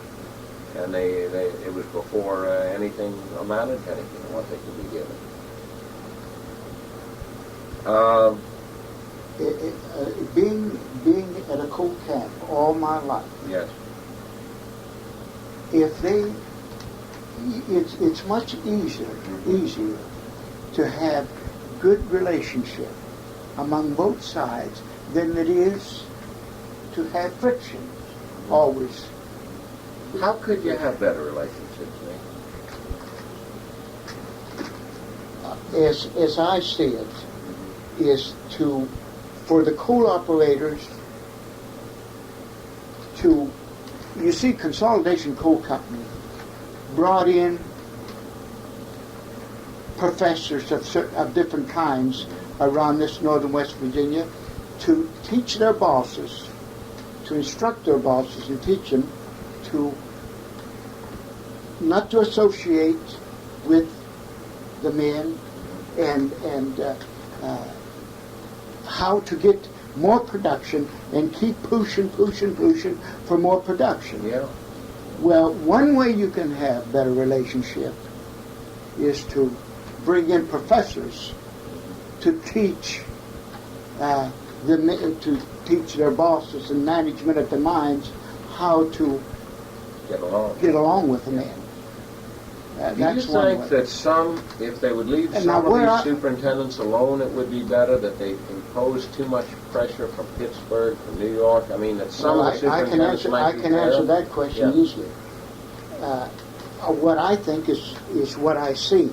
And it was before anything amounted to anything, what they could be given. Being at a coal camp all my life, Yes. if they, it's much easier to have good relationship among both sides than it is to have friction always. How could you have better relationships, Nick? As I see it, is for the coal operators to, you see, Consolidation Coal Company brought in professors of different kinds around this northern West Virginia to teach their bosses, to instruct their bosses and teach them to not to associate with the men and how to get more production and keep pushing for more production. Yeah. Well, one way you can have better relationship is to bring in professors to teach to teach their bosses and management at the mines how to Get along. with the men. Do That's you one think way. that some, if they would leave And some now of where these I- superintendents alone, it would be better, that they impose too much pressure from Pittsburgh, from New York? I mean, that some Well, of the I can superintendents answer. might I be can answer terrible? that question Yeah. easily. What I think is what I see.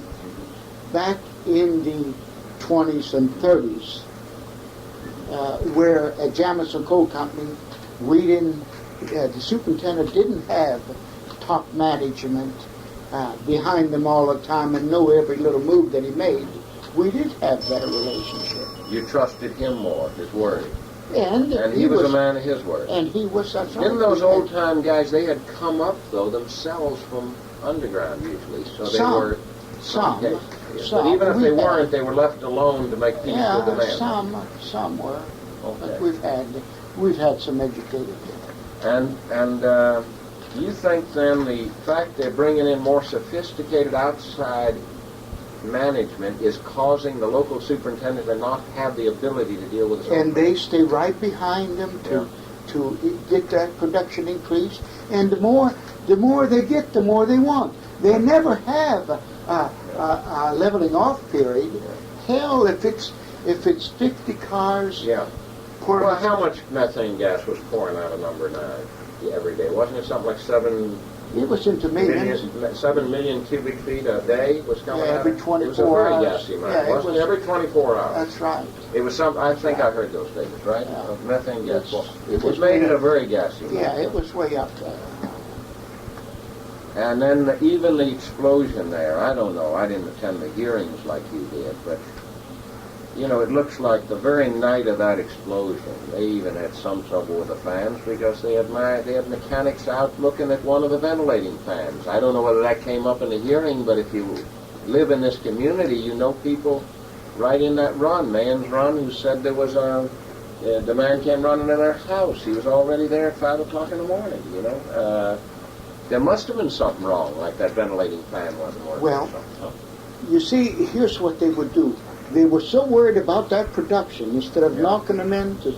Back in the 20s and 30s, where at Jamison Coal Company, the superintendent didn't have top management behind them all the time and know every little move that he made. We did have better relationship. You trusted him more, his word. And he was a man of his word. And he was such. Didn't those old-time guys, they had come up, though, themselves from underground, usually, so they were... Some. But even if they weren't, they were left alone to make peace with the man. Some were. Okay. But we've had some educated people. And Do you think then the fact they're bringing in more sophisticated outside management is causing the local superintendent to not have the ability to deal with this? And they stay right behind them to get that production increase. And the more they get, the more they want. They never have a leveling off period. Hell, if it's 50 cars per. Well, how much methane gas was pouring out of number 9 every day? Wasn't it something like 7 It was into millions. 7 million cubic feet a day was coming out? Every 24 It was a very hours. gassy amount, Yeah, wasn't it? Every 24 hours. That's right. It was some. I think I heard those figures, right? Yeah. Of methane gas. Well, It it made it a very gassy. Yeah, it was way up there. And then even the explosion there. I don't know. I didn't attend the hearings like you did, but you know, it looks like the very night of that explosion, they even had some trouble with the fans because they had mechanics out looking at one of the ventilating fans. I don't know whether that came up in the hearing, but if you live in this community, you know people right in that run, Man's Run, who said there was the man came running to their house. He was already there at 5 o'clock in the morning, you know. There must have been something wrong, like that ventilating fan wasn't working. Well, you see, here's what they would do. They were so worried about that production, instead of knocking them in to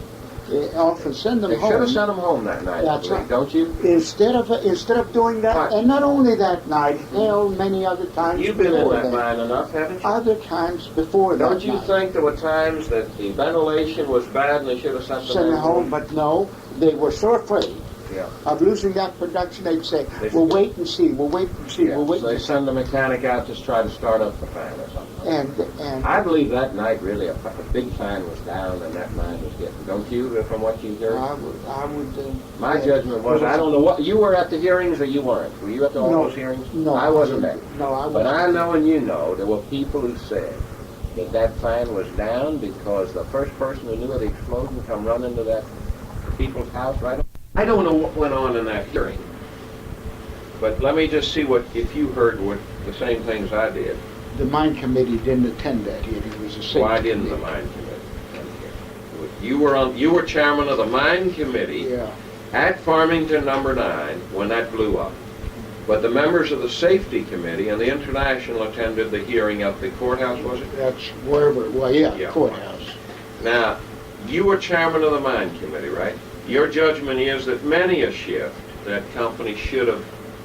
off and send them they home. should have sent them home that night, That's right. don't you? Instead of doing that, Right. and not only that night, hell, many other times You've been in before that mine enough, haven't you? Other times before that Don't you night. think there were times that the ventilation was bad and they should have sent them Send them home, but no, they were so afraid Yeah. of losing that production, they'd say, They- we'll wait and see, we'll wait and see, Yeah, we'll wait so they and see. send the mechanic out to try to start up the fan or something. And I believe that night really a big fan was down and that mine was getting. Don't you, from what you heard? I would. My judgment was, I don't know what, you were at the hearings or you weren't? Were you at all No. those hearings? No, I wasn't there. No, I wasn't. But I know and you know, there were people who said that that fan was down because the first person who knew of the explosion come running to that people's house right on. I don't know what went on in that hearing, but let me just see if you heard what the same things I did. The mine committee didn't attend that hearing. It was a safety Why didn't the committee. mine committee? You were chairman of the mine committee Yeah. at Farmington number 9 when that blew up. But the members of the safety committee and the international attended the hearing at the courthouse, was it? That's wherever, well, yeah, Yeah. courthouse. Now, you were chairman of the mine committee, right? Your judgment is that many a shift, that company should have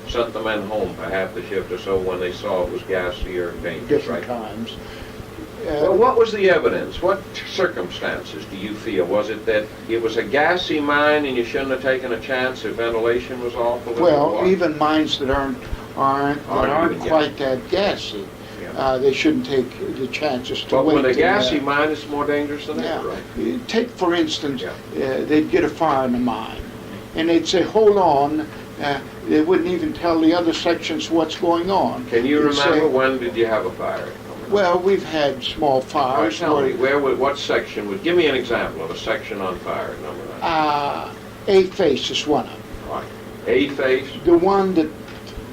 sent the men home for half the shift or so when they saw it was gassy or dangerous, Different right? times. Well, what was the evidence? What circumstances do you feel? Was it that it was a gassy mine and you shouldn't have taken a chance if ventilation was off? Or was it Well, what? even mines that aren't even quite that gassy, Yeah. they shouldn't take the chances to But wait. with a and, gassy mine, it's more dangerous than yeah. ever, right? Take, for instance, they'd get a fire in a mine, and they'd say, hold on. They wouldn't even tell the other sections what's going on. Can you They'd remember say, when did you have a fire? well, we've had small All right, fires. tell me, what section would, give me an example of a section on fire, number 9. A face is one of them. All right. A face, The one that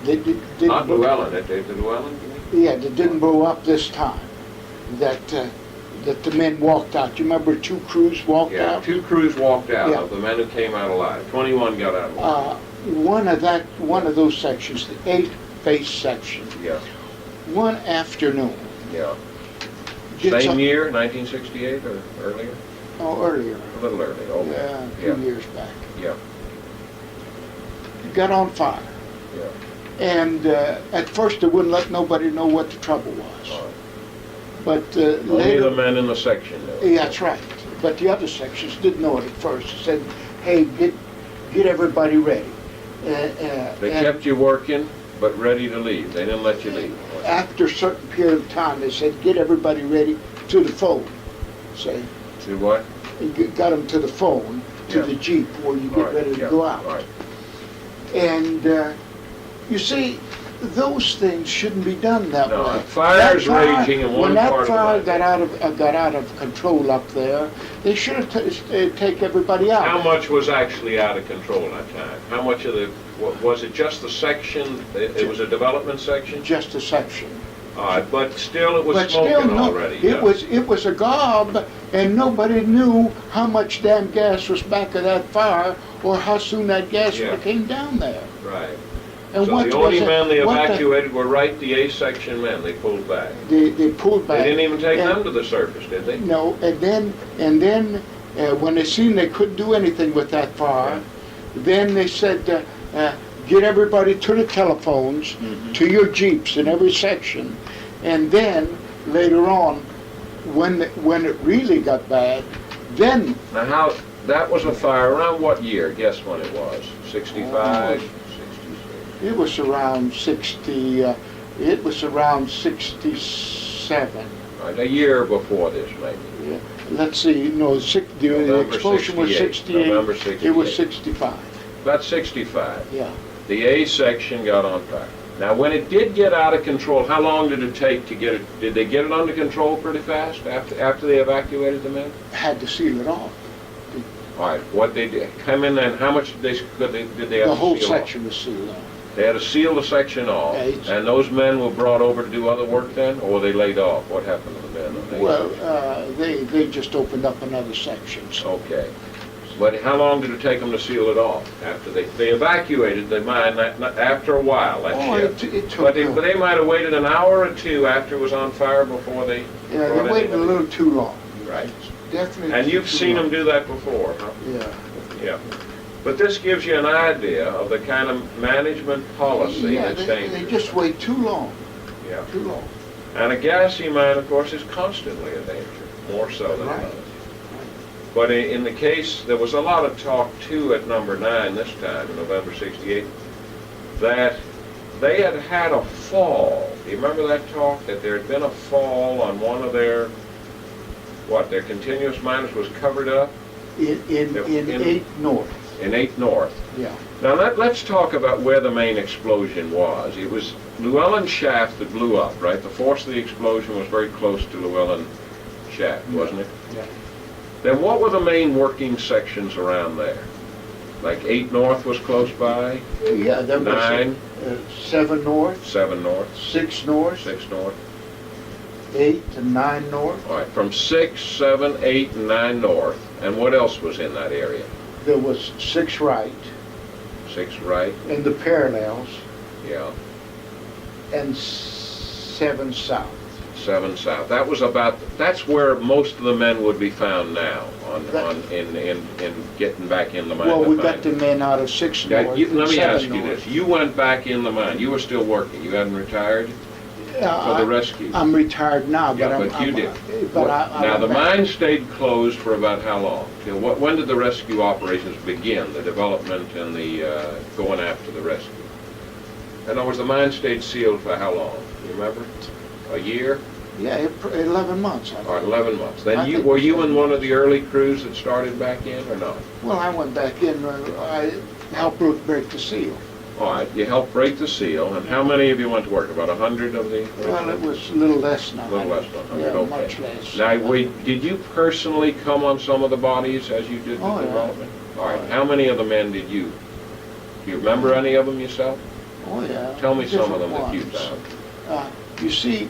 didn't not blow- Llewellyn, the Llewellyn? you mean? Yeah, that didn't blow up this time. That the men walked out. You remember 2 crews walked Yeah, out? 2 crews walked out Yeah. of the men who came out alive. 21 got out alive. One of those sections, the 8 face section, Yeah, one afternoon. yeah. did Same some- year, 1968 or earlier? Oh, earlier. A little early, oh, Yeah, a yeah, few years back. yeah, Got on fire. yeah. And at first they wouldn't let nobody know what the trouble was. All right. But Only the later, men in the section knew. yeah, that's right. But the other sections didn't know it at first. They said, hey, get everybody ready. They And kept you working, but ready to leave. They didn't let you leave. after a certain period of time, they said, get everybody ready to the phone. Say, To what? got them to the phone, to Yeah. the Jeep, where you All get right, ready to yeah, go out. all right. And you see, those things shouldn't be done that No, way. a fire That is fire- raging in one when that part of the fire mine. got out of control up there, they should have take everybody out. How much was actually out of control that time? How much of the, was it just the section, it was a development section? Just a section. All right, but still it was But smoking still, no, already. yeah. it was a gob, and nobody knew how much damn gas was back of that fire, or how soon that gas Yeah. would have came down there. Right. And So what the only was it- men they what the- evacuated were right the A section men. They pulled back. They pulled back. They didn't even take And- them to the surface, did they? No, and then when they seen they couldn't do anything with that fire, then they said, get everybody to the telephones, to your jeeps in every section, and then later on, when it really got bad, then Now how, that was a fire around what year? Guess when it was? 65, 66? it was around 60. It was around 67. Right, a year before this, maybe. Yeah. Let's see. No, the November explosion was 68. November 68. It was 68. 65. About 65. Yeah. The A section got on fire. Now, when it did get out of control, how long did it take to get it? Did they get it under control pretty fast after they evacuated the men? Had to seal it off. All right. What they did? Come in and how much did they have The to whole seal section was sealed off. off? They had to seal the section off, Yeah, it's- and those men were brought over to do other work then, or were they laid off? What happened to the men? on the A Well, section? they just opened up another section. So Okay. But how long did it take them to seal it off? After they evacuated the mine, after a while, that shift. it took. But they might have waited an hour or two after it was on fire before they Yeah, brought they waited a anybody. little too long. Right. Definitely. And you've too seen long. them do that before, huh? Yeah. Yeah. But this gives you an idea of the kind of management policy Yeah, that's they dangerous. just wait too long. Yeah. Too long. And a gassy mine, of course, is constantly a danger, more so than Right. others. But in the case, there was a lot of talk too at number 9 this time, in November 68, that they had had a fall. Do you remember that talk? That there had been a fall on one of their continuous miners was covered up In In- 8 North. in 8 North. Yeah. Now let's talk about where the main explosion was. It was Llewellyn Shaft that blew up, right? The force of the explosion was very close to Llewellyn Shaft, wasn't it? Yeah. Then what were the main working sections around there? Like 8 North was close by, Yeah, there was 9, 7 North, 7 North, 6 North, 6 North. 8 and 9 North. All right, from 6, 7, 8, and 9 North. And what else was in that area? There was 6 right 6 right, in the parallels yeah, and 7 south. 7 south. That's where most of the men would be found now in getting back in the mine. Well, to we find got the men out of 6 Yeah, North. let and me 7 ask you North. this. You went back in the mine. You were still working. You hadn't retired for the rescue. I'm retired now, but Yeah, I'm. but you did. But I Now, went the back. mine stayed closed for about how long? Till when did the rescue operations begin, the development and the going after the rescue? In other words, the mine stayed sealed for how long? You remember? A year? Yeah, 11 months. I Or think. 11 months. I Then think were it you was in 11 one of the early crews that started back in or not? Well, I went back in. I helped Ruth break the seal. All right, you helped break the seal, and how many of you went to work? About 100 of the? Well, it was a little less now. A little less than 100, Yeah, okay. much less. Now, did you personally come on some of the bodies as you did the Oh, yeah. development? All right, Oh, yeah. how many of the men did you? Do you remember any of them yourself? Oh, yeah. Tell me some of Different them that you ones. found. You see,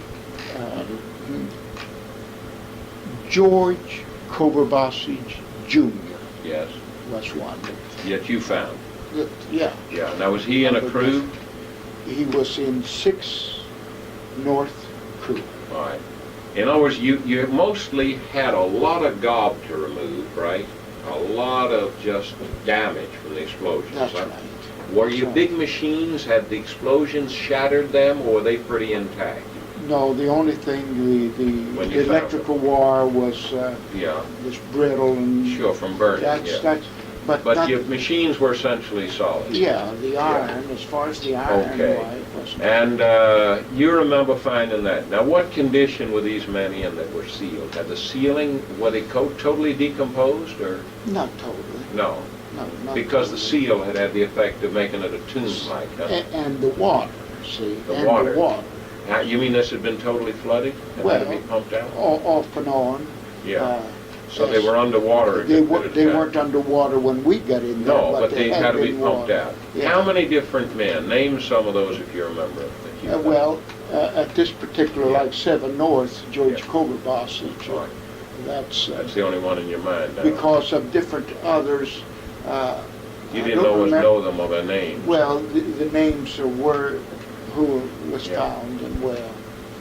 George Koberbosage Jr. Yes, was one. yet you found. Yeah, Yeah, now was he in a crew? he was in 6 North crew. All right. In other words, you mostly had a lot of gob to remove, right? A lot of just damage from the explosions. That's huh? right. Were your That's big machines, had the explosions shattered them, or were they pretty intact? No, the only thing, When the you found electrical wire was Yeah, brittle and. sure, from burning, yeah. That's, but But your machines were essentially solid. yeah, the iron, as far as the iron Okay. was. And you remember finding that. Now, what condition were these men in that were sealed? Had the sealing, were they totally decomposed, or Not totally. no? No, not Because the totally. seal had the effect of making it a tomb-like, huh? And the water, see, The and water. the water, Now, you mean this had been totally flooded and had to be Well, pumped out? off and on. Yeah. So they were underwater a They, good bit of they time. weren't underwater when we got in there. No, but they had to be been pumped water. out. Yeah. How many different men? Name some of those if you remember. That you found. Well, at this particular, Yeah. like 7 North, George Yeah. Koberbosage, All right. that's That's the only one in your mind now. because of different others. You I didn't don't always remember- know them or their names. Well, the names were who was Yeah. found and where.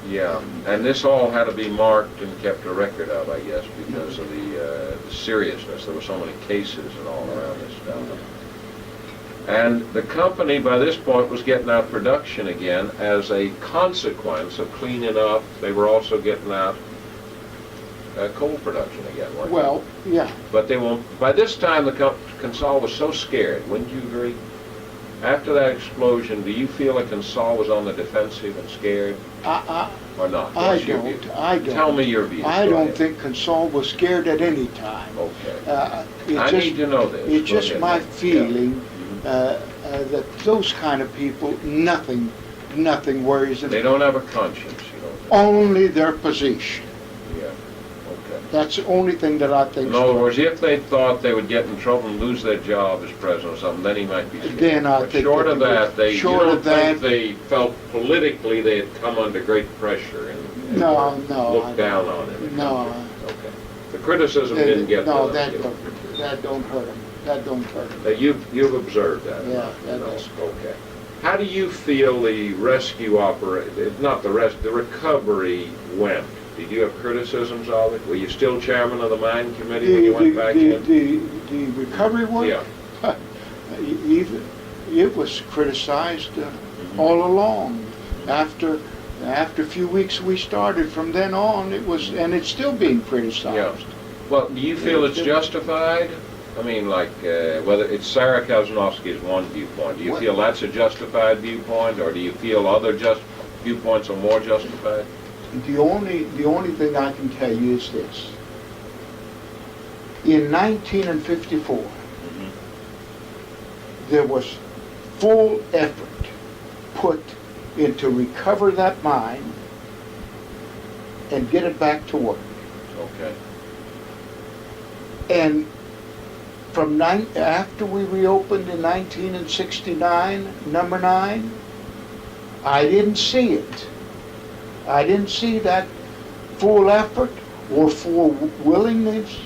Yeah, and this all had to be marked and kept a record of, I guess, because of the seriousness. There were so many cases and all around this stuff. And the company, by this point, was getting out production again as a consequence of cleaning up. They were also getting out coal production again, weren't they? Well, yeah. But they won't. By this time, the Consol was so scared. Wouldn't you agree? After that explosion, do you feel like Consol was on the defensive and scared, or not? What's your view? I don't. Tell me your view. I Go don't ahead. think Consol was scared at any time. Okay. It's I just, need to know this. It's Go just ahead. my Yeah. feeling that those kind of people, nothing worries them. They don't have a conscience, you know. Only their position. Yeah. Okay. That's the only thing that I think. In other words, if they thought they would get in trouble and lose their job as president or something, then he might be scared. Then I But think short that of they would- that, they short you don't of that- think they felt politically they had come under great pressure and No, were no, looked I- down on in the no, country. Okay. The criticism didn't get no, to them. you know. that don't hurt them. That don't hurt them. That you've observed that. Yeah, you that know. is. Okay. How do you feel the rescue the recovery went? Did you have criticisms of it? Were you still chairman of the mine committee when you went back in? The recovery one? Yeah. Even, it was criticized all along. After a few weeks we started, from then on it was, and it's still being criticized. Yeah. Well, do you feel it's justified? I mean, like, whether it's Sarah Kazanovsky's one viewpoint, do you feel that's a justified viewpoint, or do you feel other viewpoints are more justified? The only thing I can tell you is this. In 1954, there was full effort put into recover that mine and get it back to work. Okay. And after we reopened in 1969, number 9, I didn't see it. I didn't see that full effort or full willingness.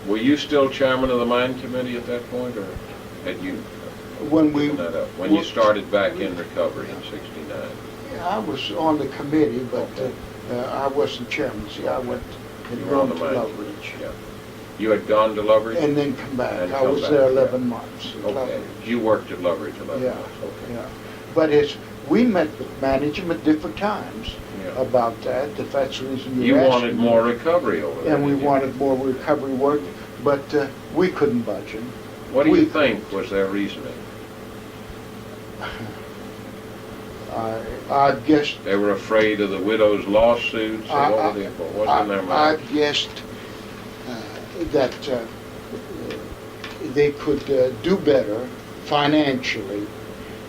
Were you still chairman of the mine committee at that point, or had you When we, given that up? When you started back in recovery in '69? I was on the committee, but I wasn't chairman. See, I went and You were on gone the to mine Loveridge. committee. Yeah. You had gone to Loveridge? And then come back. And I come was back, there yeah. 11 months. at Okay. Loveridge. You worked at Loveridge 11 Yeah, months. Okay. yeah. But we met with management different times Yeah. about that, if that's the reason You you're wanted asking. more recovery over there. And we didn't you? wanted more recovery work, but we couldn't budge him. What do you we- think was their reasoning? I guessed, They were afraid of the widow's lawsuits, or what were they for? What's in their I mind? guessed that they could do better financially,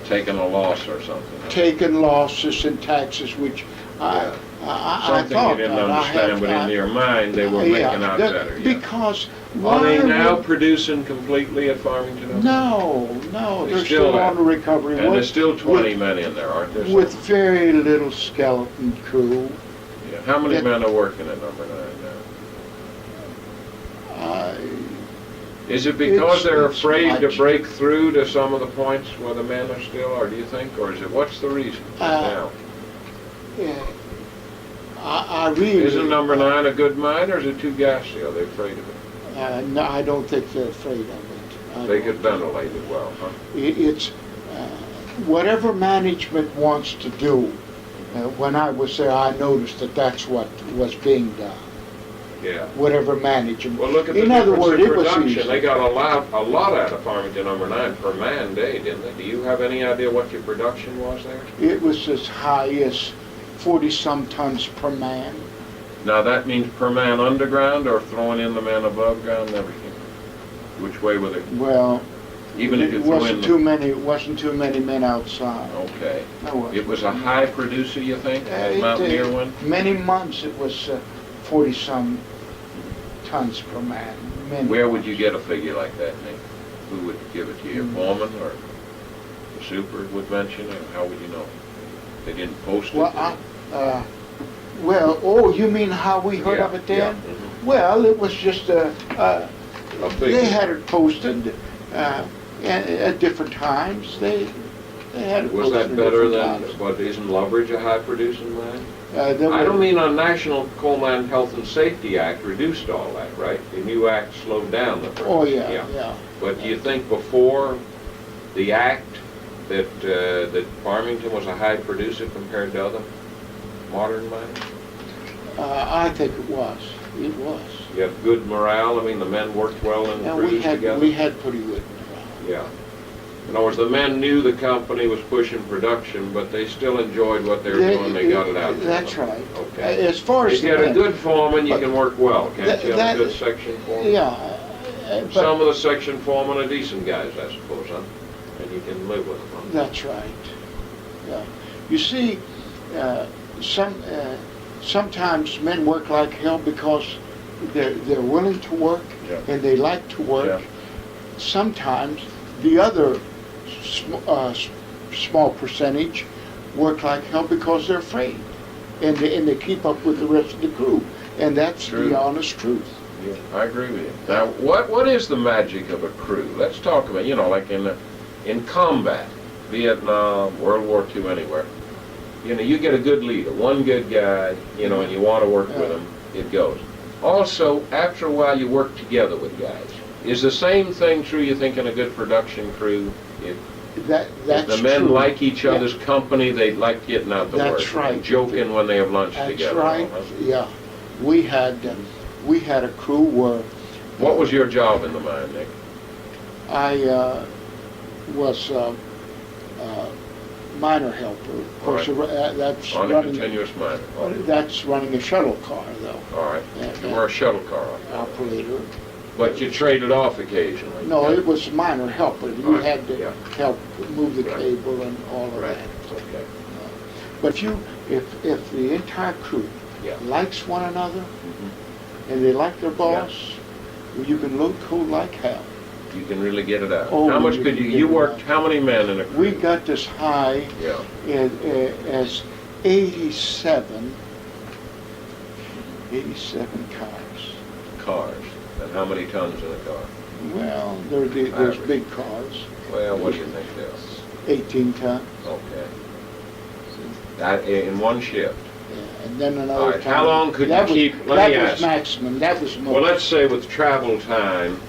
Taking a loss or something? huh? taking losses and taxes, which I Something thought you didn't that. understand, but in your mind, they were making out better. Yeah. Because Are they why now would- producing completely at Farmington? No, They they're still still have- on the recovery And work there's still 20 men in there, aren't there? with very little skeleton crew. Yeah. How many that- men are working at number 9 now? Is it because they're it's afraid to much. break through to some of the points where the men are still, or do you think, or is it, what's the reason now? I really. Isn't number 9 a good mine, or is it too gassy? Are they afraid of it? No, I don't think they're afraid of it. They could ventilate it well, huh? It's whatever management wants to do. When I was there, I noticed that that's what was being done. Yeah. Whatever management. Well, look at the In other difference words, in it was production. easy. They got a lot out of Farmington number 9 per man day, didn't they? Do you have any idea what your production was there? It was as high as 40-some tons per man. Now, that means per man underground, or throwing in the man above ground and everything? Which way were they? Well, Even if you it threw in wasn't the... too many. It wasn't too many men outside. Okay. No, It was a high producer, you think, the Mountaineer one? Many months it was 40-some tons per man. Many Where would months. you get a figure like that, Nick? Who would give it to you? Your foreman or the super would mention it? How would you know? They didn't post it? Well, oh, you mean how we heard Yeah, of it then? yeah, mhm. Well, it was just A figure. they had it posted And at different times, they had. Was books that for better different than, times. what, isn't Loveridge a high-producing mine? There I don't were- mean our National Coal Mine Health and Safety Act reduced all that, right? The new act slowed down the production. Oh, yeah. But do you think before the act that Farmington was a high producer compared to other modern mines? I think it was. It was. You had good morale, I mean, the men worked well in the Yeah, crews together? we had pretty good morale. Yeah. In other words, the men knew the company was pushing production, but they still enjoyed what they were doing, they got it out. to That's them. right. Okay. As far as If you the had a men- good foreman, you But can work well, can't you? Have that- a good section foreman? Yeah. But Some of the section foremen are decent guys, I suppose, huh? And you can live with them, huh? that's right. Yeah. You see, sometimes men work like hell because they're willing to work Yeah. and they like to work. Yeah. Sometimes the other small percentage work like hell because they're afraid, and they keep up with the rest of the crew, and that's True. the honest truth. Yeah, I agree with you. Now, what is the magic of a crew? Let's talk about, like in combat, Vietnam, World War II, anywhere. You get a good leader, one good guy, and you want to work with him, it goes. Also, after a while, you work together with guys. Is the same thing true, you think, in a good production crew? If That's the men true. like each Yeah. other's company, they like getting out to work. That's right. And joking when they have lunch That's together. right. huh? Yeah, we had a crew where What was your job in the mine, Nick? I was minor helper. Of course, that's On a running. continuous miner. That's running a shuttle car, though. All right. Yeah, You were a shuttle car operator. Operator. But you traded off occasionally. No, it was minor helper. You Right, had to yeah. help move the Right. cable and all of Right. that. Okay. But if the entire crew Yeah. likes one another Mhm. and they like their boss, well, you can load coal like hell. You can really get it out. Oh, How much you could can you? get You it worked out. how many men in a crew? We got as high Yeah. as 87 cars. Cars. And how many tons in a car? Well, there's Average. big cars, Well, what do you think there? 18 ton. Okay. That in one shift. Yeah, and then another All right, ton. how long could you That was- keep- let me That ask. was maximum, that was most. Well, let's say with travel time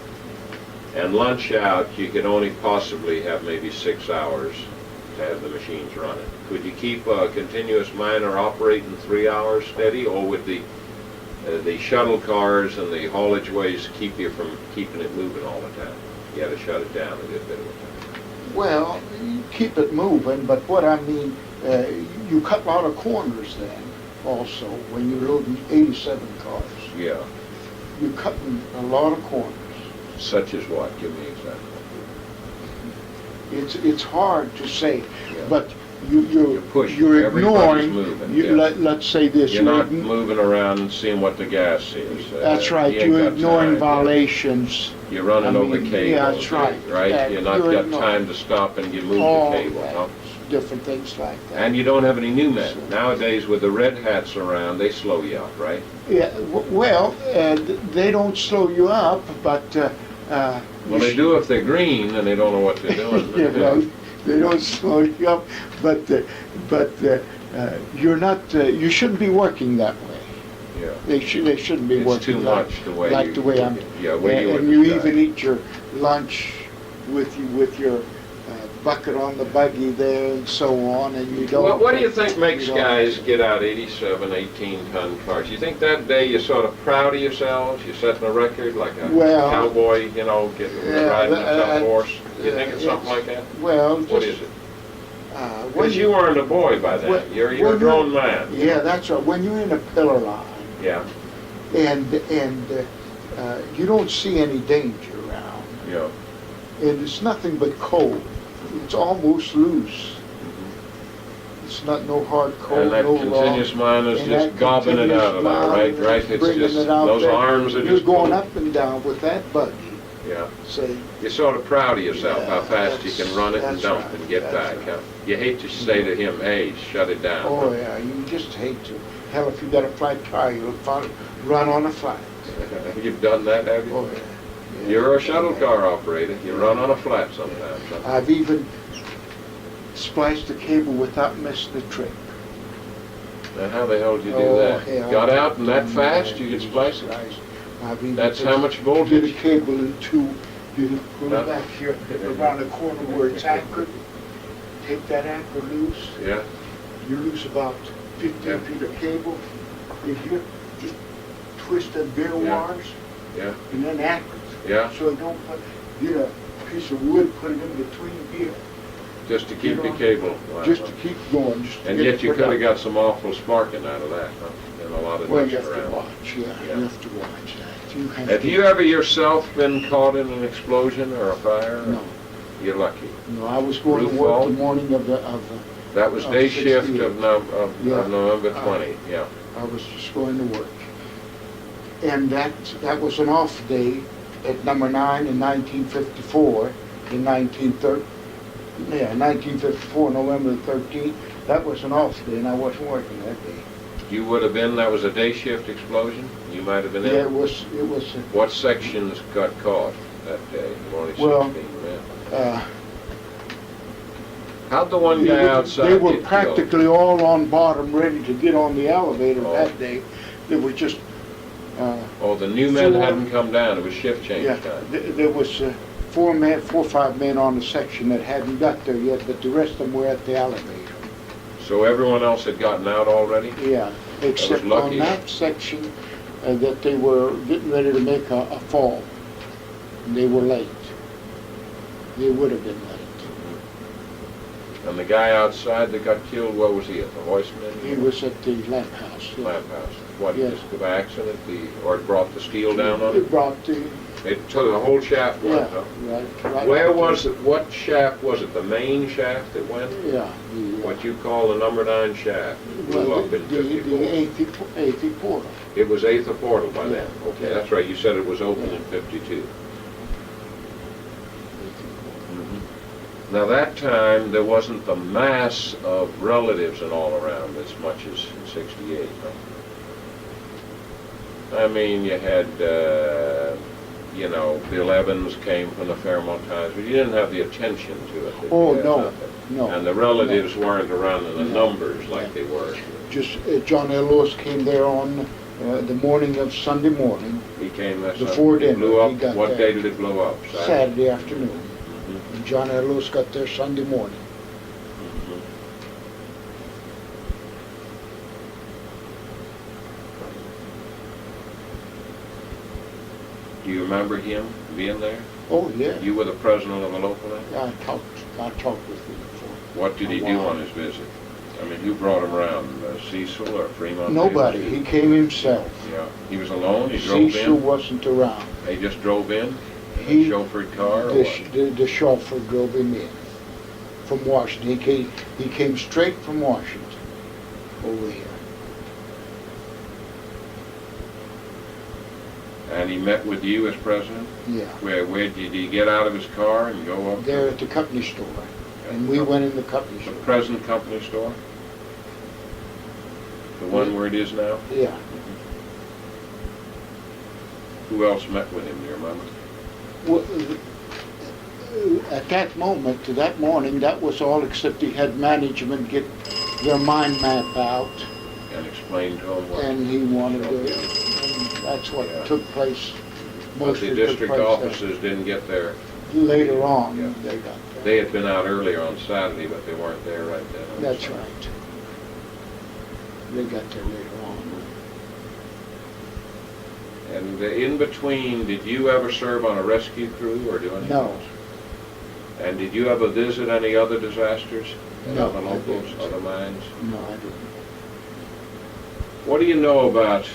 and lunch out, you could only possibly have maybe 6 hours to have the machines running. Could you keep a continuous miner operating 3 hours steady, or would the shuttle cars and the haulage ways keep you from keeping it moving all the time? You had to shut it down a good bit of the time. Well, you keep it moving, but what I mean, you cut a lot of corners then, also, when you're loading 87 cars. Yeah, You're cutting a lot of corners. such as what? Give me an example. It's hard to say, Yeah. but You're pushing. you're Everybody's ignoring, moving, you, yeah. let's say this. You're not ign- moving around and seeing what the gas is. That's right, you ain't you're got ignoring time. violations. You're running I over mean, cables. yeah, that's right. Right? Yeah, You're not you're got ignoring- time to stop and you move all the cable, that, huh? different things like that. And you don't have any new men. Nowadays, with the red hats around, they slow you up, right? Yeah, well, they don't slow you up, but, Well, they do if they're green and they don't know what they're doing. Yeah, well, they don't slow you up, but you're not. You shouldn't be working that way. Yeah. They shouldn't be It's working too like, much the way like you- the way I'm. yeah, way you and you describe. even eat your lunch with your bucket on the buggy there and so on, and you don't. Well, what do you think makes don't- guys get out 87, 18-ton cars? You think that day you're sort of proud of yourselves? You're setting a record like a Well, cowboy, getting riding a tough that- horse? You think it's something like that? Well, What just, is it? when Because you weren't a boy by then. when- You're a when grown man. Yeah, that's right. When you're in a pillar line Yeah, and you don't see any danger around, yeah. and it's nothing but coal. It's almost loose. It's not no hard coal, And that no continuous raw. mine is And just that gobbing it out of there, right? continuous mine Right? is It's bringing just, it out those there. arms are You're just going going. up and down with that buggy. Yeah. Say, You're sort of proud of yourself, Yeah, how fast you that's- can run it and that's dump right, and get that's back. right. Huh? You hate to say to him, hey, shut it down. oh yeah, you just hate to. Hell, if you got a flat tire, you'll run on a flat. You've done that, have you? Oh yeah, You're a shuttle car operator. You run on a flat sometimes. Huh? I've even spliced the cable without missing a trip. And how the hell did you do Oh, that? hell. Got out and that fast you could splice it? I've even That's how much Get a voltage? cable in two, you put Huh? it back here around the corner where it's anchored. Take that anchor loose. Yeah. You lose about 15 Yeah. feet of cable. If you just twist the bare Yeah. wires Yeah. and then anchor it. Yeah. So you don't get a piece of wood, put it in between here, Just to keep You the know, cable. Wow. just to keep going. Just to And get yet it you put could have out. got some awful sparking out of that, huh? And a lot of Well, you dust have to around. watch, yeah, Yeah. you have to watch that. You have Have to- you ever yourself been caught in an explosion or a fire? No, You're lucky. no, I was going Roof to work fall? the morning of the, That was Of day shift 68. of Yeah. November 20, yeah. I was just going to work. And that was an off day at number 9 in 1954, in 1954, November the 13th. That was an off day, and I wasn't working that day. You would have been, that was a day shift explosion? You might have been Yeah, in? it was, What sections got caught that day? Only 16 Well, men. How'd the one guy outside they were get killed? practically all on bottom, ready to get on the elevator Oh. that day. They were just, Oh, the new men Four- hadn't come down, it was shift change yeah, time. there was 4 or 5 men on the section that hadn't got there yet, but the rest of them were at the elevator. So everyone else had gotten out already? Yeah, except on lucky. that section that they were getting ready to make a fall. And they were late. They would have been late. And the guy outside that got killed, what was he, at the hoistman? He was at the lamp house. Yeah. Lamp house. What, Yeah. just by accident, or it brought the steel down on It it? brought the, It took the whole shaft yeah, went, huh? right. Where up was it, what shaft was it, the main shaft that went? to- Yeah. What you call the number 9 shaft? It blew Well, up in 54. the eighth portal. It was 8th of Portal by then? Yeah. Okay, that's right, you said it was open Yeah. in 52. Now that time, there wasn't the mass of relatives and all around as much as in 68, huh? I mean, you had, the 11s came from the Fairmont Times, but you didn't have the attention to it. that Oh, you had no, nothing. no. And the relatives weren't around in the No. numbers like they were. Just, John L. Lewis came there on the morning of Sunday morning, He came that Before Sunday. It blew dinner, up. he got What there. day did it blow up? Saturday afternoon. Mhm. And John L. Lewis got there Sunday morning. Mhm. Do you remember him being there? Oh, yeah. You were the president of the local then? I talked with him before. What did he do Wow. on his visit? I mean, who brought him around? Cecil or Fremont? Nobody. Davis? He came himself. Yeah. He was alone? He drove Cecil in? wasn't around. He just drove in? He- A chauffeured car or The, what? the chauffeur drove him in from Washington. He came straight from Washington over here. And he met with you as president? Yeah. Where did he get out of his car and go up? There at the company store. And we went in the company The store. present company store? The one where it is now? Yeah. Who else met with him, do you remember? Well, at that moment, that morning, that was all except he had management get their mind map out, And explain to him what? and he wanted to, and that's what Yeah. took place. But Mostly the took district place officers didn't get there. later on. Yeah. They got there. They had been out earlier on Saturday, but they weren't there right then. on That's Sunday. right. They got there later on. And in between, did you ever serve on a rescue crew or do anything No. else? And did you ever visit any other disasters? No, Other I locals, didn't. other mines? No, I didn't. What do you know about,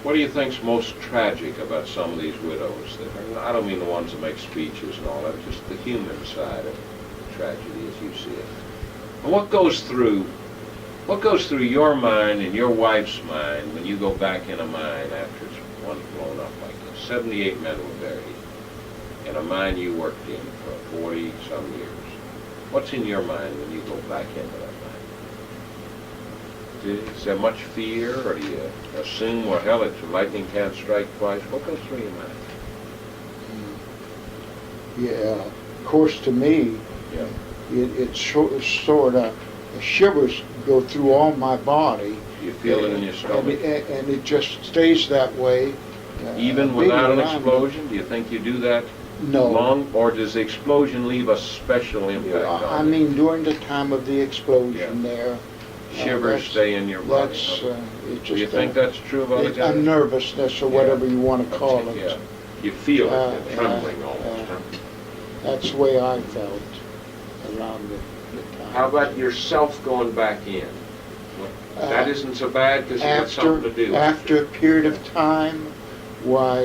what do you think's most tragic about some of these widows? I don't mean the ones that make speeches and all that, just the human side of tragedy as you see it. And what goes through your mind and your wife's mind when you go back in a mine after it's one blown up like this? 78 men were buried in a mine you worked in for 40-some years. What's in your mind when you go back into that mine? Is there much fear, or do you assume, well, hell, lightning can't strike twice? What goes through your mind? Yeah, of course, to me, Yeah. it sort of shivers go through all my body. You feel it in your stomach. And it just stays that way. Even beating without an around me. explosion? Do you think you do that No. long? Or does the explosion leave a special impact I on you? mean, during the time of the explosion there. Shivers that's- stay in your body. That's, huh? it just. Do you think that's true of other A guys? nervousness or Yeah. whatever you want to call it. Yeah. You feel it, Uh, the trembling almost. Huh? That's the way I felt around the time. How about yourself going back in? That isn't so bad because you got something to do. After a period of time, why,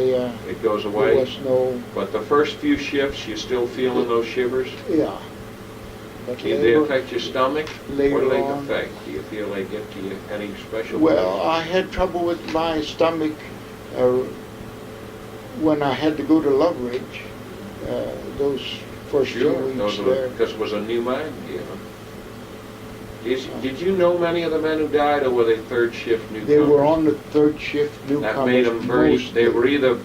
It goes there away. was no, But the first few shifts, you still feeling those shivers? yeah. But Do they later, affect your stomach? later What do they on- affect? Do you feel they get to you any special? well, I had trouble with my stomach when I had to go to Loveridge, those first few Sure, weeks because there. it was a new mine, you know. Did you know many of the men who died, or were they third shift newcomers? They were on the third shift newcomers. That made them very, mostly. they were either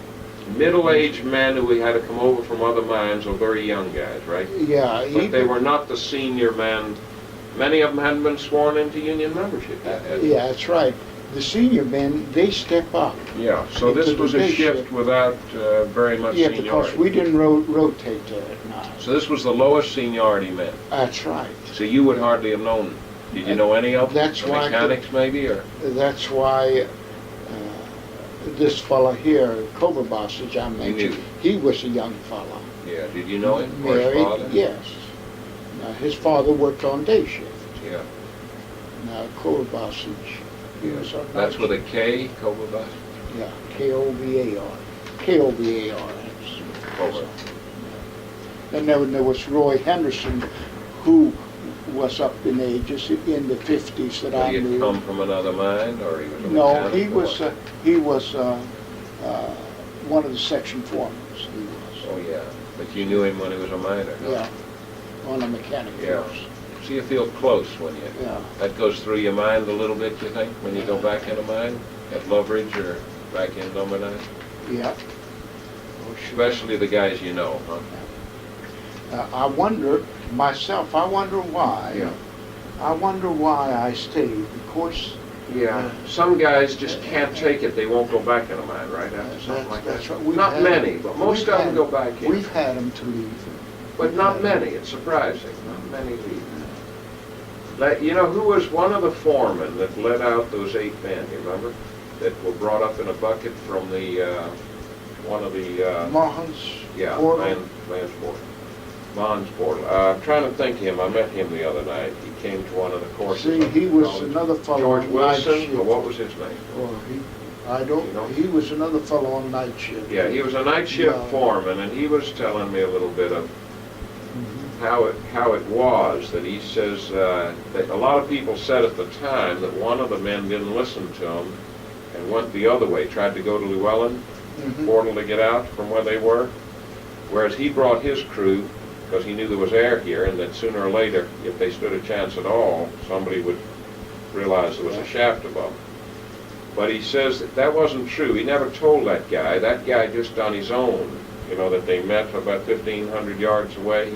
middle-aged men who we had to come over from other mines, or very young guys, right? Yeah. But they were not the senior men. Many of them hadn't been sworn into union membership yet, had they? Yeah, that's right. The senior men, they step up. Yeah, so this Into the was a day shift shift. without very much Yeah, seniority. because we didn't rotate at night. So this was the lowest seniority men. That's right. So you would hardly have known. Did you know any of them? That's The why- mechanics maybe, or? That's why this fella here, Cobra Bossage, I mentioned, knew. he was a young fella. Yeah, did you know him? Or his Married, father? yes. Now, his father worked on day shift. Yeah, Now, Cobra Bossage, he was on that's night with a shift. K, Cobra Bus? Yeah, Kovar. Kovar. Cobra. And then there was Roy Henderson, who was up in ages in the 50s that I Did he knew. come from another mine, or he was a No, mechanic? he or was what? one of the section foremans. He was. Oh, yeah, but you knew him when he was a miner, huh? Yeah, on a mechanic Yeah. force. So you feel close when you, Yeah. that goes through your mind a little bit, you think, when you go back in a mine? At Loveridge or back in number 9? Yeah. Oh, sure. Especially the guys you know, huh? I wonder myself. I wonder why. Yeah. I wonder why I stayed. Of course. Yeah, some guys just can't take it. They won't go back in a mine right after something like that. That's right. We've Not had- many, but most we've of them had- go back in. We've had them to leave. But not many. It's surprising. Not many leave. Like, you know, who was one of the foremen that let out those 8 men, you remember? That were brought up in a bucket from the, one of the, Mahon's. yeah, Portal. Lansport. Monsport. I'm trying to think of him. I met him the other night. He came to one of the courses. See, up he at was college. another fellow George on night Wilson, shift. or what was his name? Or I don't. You know? He was another fellow on night shift. Yeah, he was a night shift Yeah. foreman, and he was telling me a little bit of how it was that he says that a lot of people said at the time that one of the men didn't listen to him and went the other way, tried to go to Llewellyn, Mhm. Portal to get out from where they were, whereas he brought his crew because he knew there was air here and that sooner or later, if they stood a chance at all, somebody would realize there was a shaft above them. But he says that wasn't true. He never told that guy. That guy just on his own, you know, that they met about 1,500 yards away.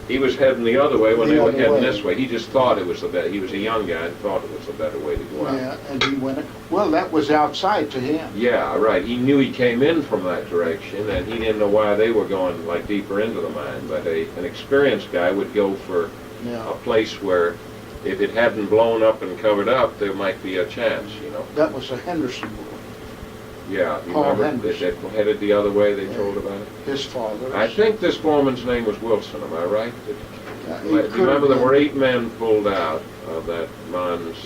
He was heading the other way when The they were other heading way. this way. He just thought it was the better. He was a young guy and thought it was the better way to go out. Yeah, and he went. Well, that was outside to him. Yeah, right. He knew he came in from that direction, and he didn't know why they were going like deeper into the mine. But an experienced guy would go for Yeah. a place where, if it hadn't blown up and covered up, there might be a chance. You know. That was a Henderson boy. Yeah. You Paul remember Henderson. that headed the other way? They Yeah. told about it. His father. I think this foreman's name was Wilson. Am I right? He Do you could remember have there were been 8 men pulled out of that mine's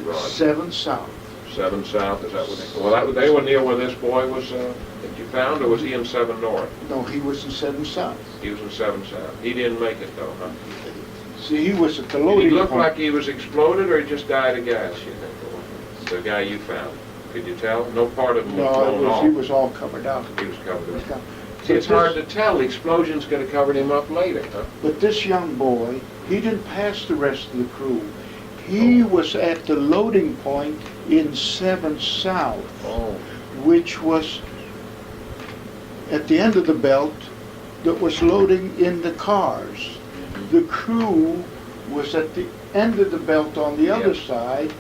rod? 7 South. 7 South, is that what they? Well, they were near where this boy was that you found, or was he in 7 North? No, he was in 7 South. He was in 7 South. He didn't make it though, huh? See, he was at the Did loading he look point. like he was exploded, or he just died of gas? You think? The guy you found. Could you tell? No part of him was No, blown off. he was all covered up. He was covered He was up. covered. See, it's hard to tell. The explosions could have covered him up later, huh? But this young boy, he didn't pass the rest of the crew. He was at the loading point in 7 South, Oh. which was at the end of the belt, that was loading in the cars. The crew was at the end of the belt on the other side,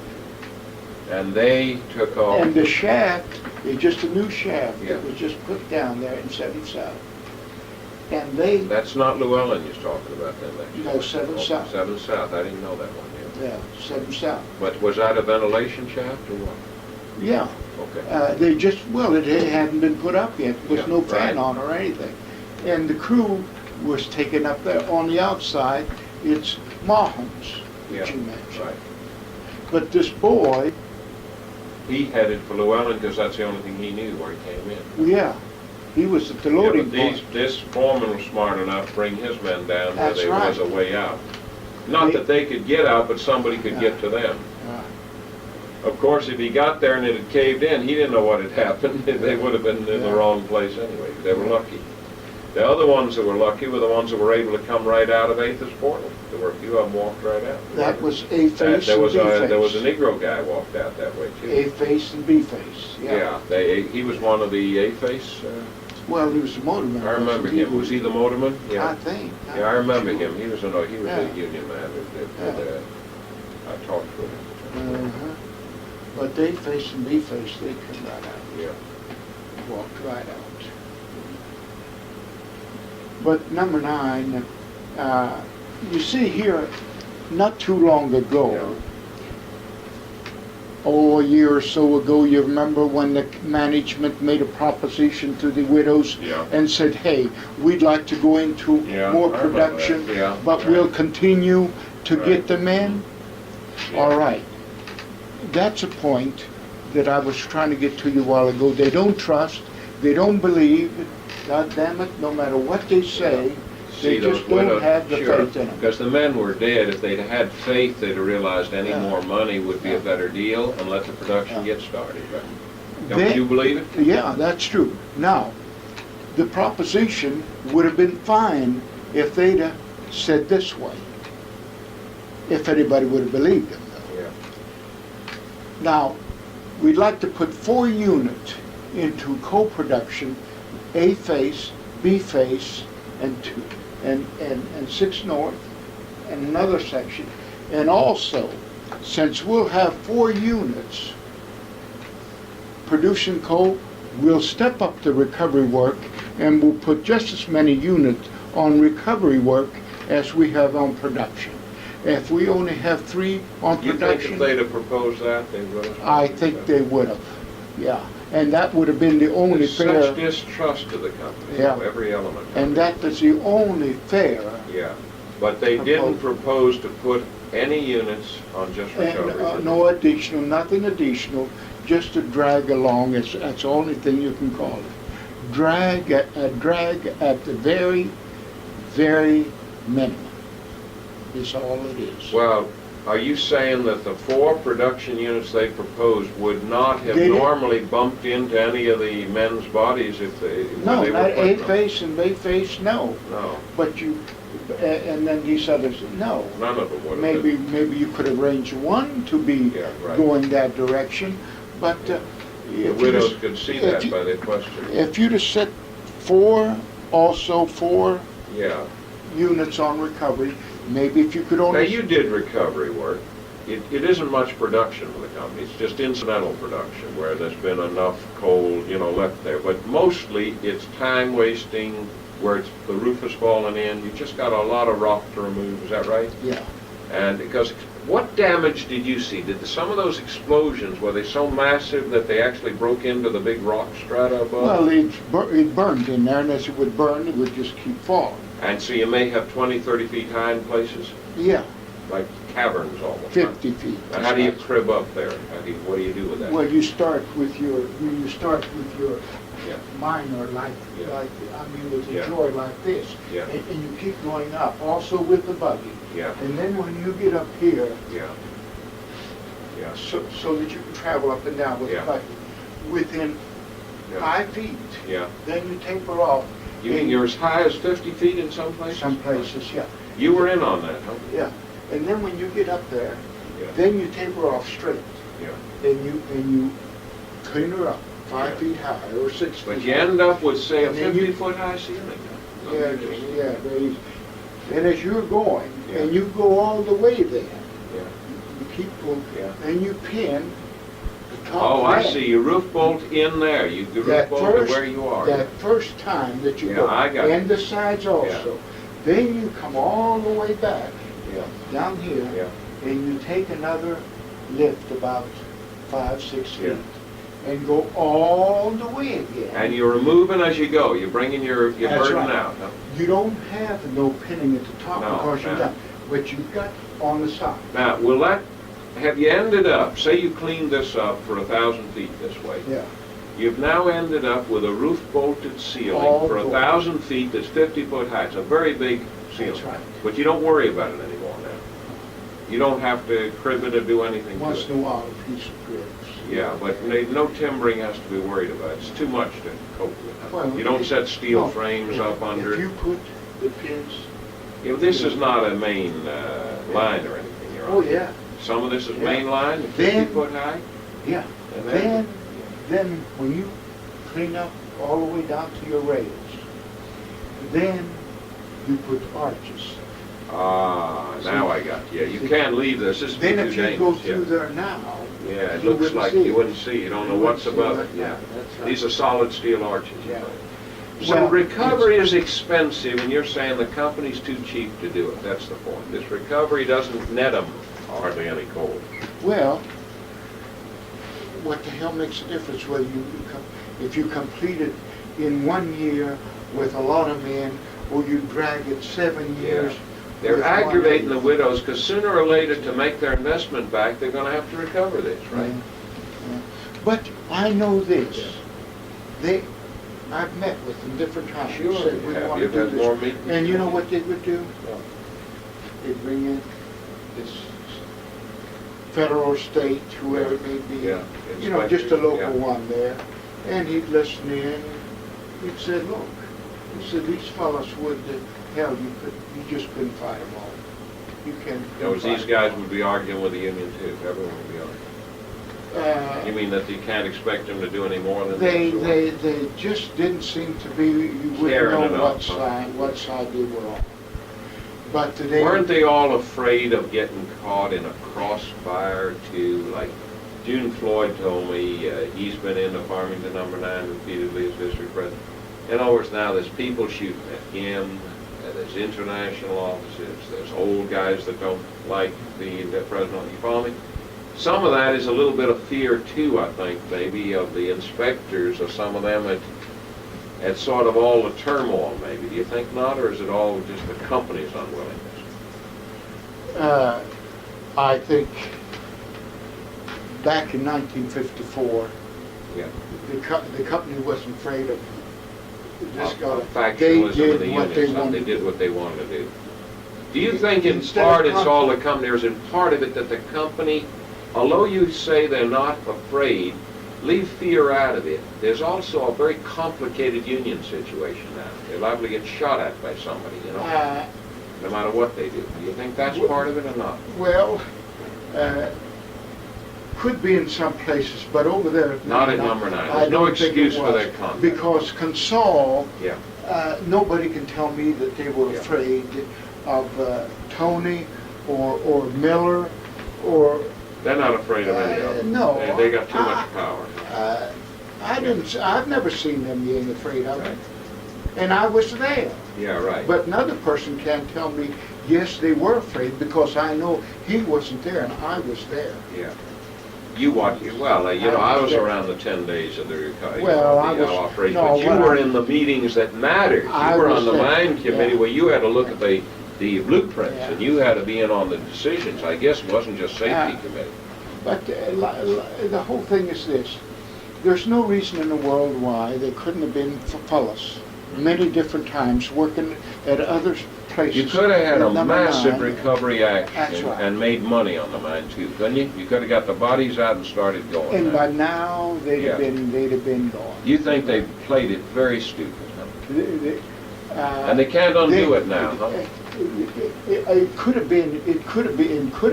And they took off. and the shaft is just a new shaft Yeah. that was just put down there in 7 South. And they, That's not Llewellyn you're talking about then? No, 7 South. 7 South, I didn't know that one, yeah. 7 South, But was that a ventilation shaft or what? yeah. Okay. They just, well, it hadn't been put up yet. There was Yeah, no fan right. on or anything. And the crew was taken up there. On the outside, it's Mahon's Yeah, that you mentioned. right. But this boy, He headed for Llewellyn because that's the only thing he knew where he came in. yeah, he was at the Yeah, loading but point. this foreman was smart enough to bring his men down where That's there was a right. way out. Not that they could get out, but somebody could get to them. Uh, Of course, if he got there and it had caved in, he didn't know what had happened. They would have been in the Yeah. wrong place anyway. They were lucky. The other ones that were lucky were the ones that were able to come right out of Athos portal. There were a few of them walked right out. That was A face There and was B face. there was a Negro guy walked out that way too. A face and B face, yeah. He was one of the A-face. Well, he was the motorman. I remember him. Was he the motorman? I Yeah. think. Yeah, I remember him. He was a Yeah. union man. I talked with him. Uh-huh. But A face and B face, they come right out. Yeah. Walked right out. But number 9, you see here, not too long ago, a year or so ago, you remember when the management made a proposition to the widows Yeah. and said, hey, we'd like to go into Yeah, more I remember that. production, Yeah, but right. we'll continue to Right. get them in? Yeah. All right. That's a point that I was trying to get to you a while ago. They don't trust, they don't believe, God damn it, no matter what they say, they just don't have the faith in them. Because the men were dead. If they'd had faith, they'd have realized any Yeah. more money would be Yeah. a better deal and let the production Yeah. get started. Right? Don't They- you believe it? Yeah, that's true. Now, the proposition would have been fine if they'd have said this way, if anybody would have believed them, though. Yeah. Now, we'd like to put 4 units into co-production, A face, B face, and 6 north, and another section. And also, since we'll have 4 units producing coal, we'll step up the recovery work and we'll put just as many units on recovery work as we have on production. If we only have 3 on You think production, if they'd have proposed that, they would have? I think they would have, yeah. And that would have been the only There's fair, such distrust of the company, Yeah. every element. and that is the only fair. Yeah, but they didn't propose to put any units on just And recovery. no additional, nothing additional, just to drag along, that's the only thing you can call it. Drag at the very, very minimum is all it is. Well, are you saying that the 4 production units they proposed would not have They didn't- normally bumped into any of the men's bodies if they, when No, they were not A putting them? face and B face, no. No, But you, and then these others, no. none of them would have been. Maybe you could arrange one to be Yeah, right. going that direction, but The if widows you, could see if that you- by their question. if you'd have set 4 Yeah. units on recovery, maybe if you could Now, only. you did recovery work. It isn't much production for the company. It's just incidental production where there's been enough coal, left there. But mostly it's time wasting where the roof has fallen in. You just got a lot of rock to remove. Is that right? Yeah. And because what damage did you see? Did some of those explosions, were they so massive that they actually broke into the big rock strata above? Well, it burned in there, and as it would burn, it would just keep falling. And so you may have 20, 30 feet high in places, Yeah, like caverns almost. 50 feet. Now, how do you crib up there? What do you do with that? Well, you start with your Yeah. minor, Yeah. with Yeah. a joy like this, Yeah. and you keep going up, also with the buggy. Yeah, And then when you get up here, yeah, yeah, so that you can travel up and down with Yeah. the buggy, within yeah, 5 feet, yeah. then you taper off. You mean you're as high as 50 feet in some places? Some places, yeah. You were in on that, huh? Yeah, and then when you get up there, Yeah, then you taper off straight, yeah. and you clean her up, 5 Yeah. feet high or 6 feet. But you high. end up with, say, a And then you- 50-foot high ceiling. Yeah, very easy. And as you're going, and you go all the way there, you keep going, and you pin the top. Oh, I see. You roof bolt in there. You roof bolt to where you are. That first time that you go, I got and the sides also. Then you come all the way back down here, and you take another lift about 5-6 feet. And go all the way again. And you're removing as you go. You're bringing your burden out. Huh? You don't have no pinning at the top because you're done. But you've got on the side. Now, have you ended up, say you cleaned this up for 1,000 feet this way. Yeah. You've now ended up with a roof bolted ceiling for 1,000 feet that's 50 foot high. It's a very big ceiling. That's right. But you don't worry about it anymore now. You don't have to crib it or do anything to it. Once in a while, a piece of cribs. Yeah, but no timbering has to be worried about. It's too much to cope with. Well, You don't set steel frames up under If it. you put the pins. This is not a main line or anything you're on. Oh, yeah. Some of this is Yeah. main line, 50 foot high. Yeah. And Then when you clean up all the way down to your rails, then you put arches. Now I got you. You can't leave this. This is too Then dangerous. if you go through there now, Yeah, it you looks wouldn't like see you it. wouldn't see. You don't know what's above it. Yeah. That's right. These are solid steel arches. Yeah. So Well, recovery is expensive, and you're saying the company's too cheap to do it. That's the point. This recovery doesn't net them hardly any coal. Well, what the hell makes a difference whether if you complete it in 1 year with a lot of men, or you drag it 7 years? They're with aggravating the one. widows because sooner or later, to make their investment back, they're going to have to recover this, right? Yeah. But I know this. I've met with them different times. Sure, Said, you "We have. wanna You've do had this." more meetings. And you know what they would do? They'd bring in this federal or state, whoever it may be. Yeah. You know, just a local Yeah. one there. And he'd listen in. He'd say, look, he said, these fellas would, hell, you just couldn't fight them all. You can't. These guys would be arguing with the union too. Everyone would be arguing. You mean that you can't expect them to do any more than They that? just didn't seem to be, you wouldn't Caring know enough, huh? what side they were on. But today. Weren't they all afraid of getting caught in a crossfire too? Like June Floyd told me, he's been into Farmington number 9 repeatedly as district president. In other words, now there's people shooting at him, there's international officers, there's old guys that don't like the president. You follow me? Some of that is a little bit of fear too, I think, maybe, of the inspectors, or some of them at sort of all the turmoil, maybe. Do you think not, or is it all just the company's unwillingness? I think back in 1954, the company wasn't afraid of this guy. Factionalism of the what they unions, they wanted. did what they wanted to do. Do you think in Instead part of it's all the company, or is in part of it that the company, although you say they're not afraid, leave fear out of it, there's also a very complicated union situation now. They're liable to get shot at by somebody, you know, no matter what they do. Do you think that's part of it or not? Well, could be in some places, but over there. Not at number 9. I There's no don't think excuse it for was, their conduct. Because Consol, Yeah. nobody can tell me that they were afraid of Tony or Miller or. They're not afraid of any of them. No. They got too much power. I've never seen them being afraid of it. And I was there. Yeah, right. But another person can't tell me, yes, they were afraid, because I know he wasn't there and I was there. Yeah. You watch, well, you know, I was around the 10 days of the operation, but you were in the meetings that mattered. You were on the mine committee where you had to look at the blueprints, and you had to be in on the decisions. I guess it wasn't just safety committee. But the whole thing is this. There's no reason in the world why they couldn't have been fellas many different times working at other places. You could have had a Number massive 9. recovery action That's right. and made money on the mine too, couldn't you? You could have got the bodies out and started going. And now. by now they'd have been gone. You think they played it very stupid, huh? And they can't undo it now, huh? It could have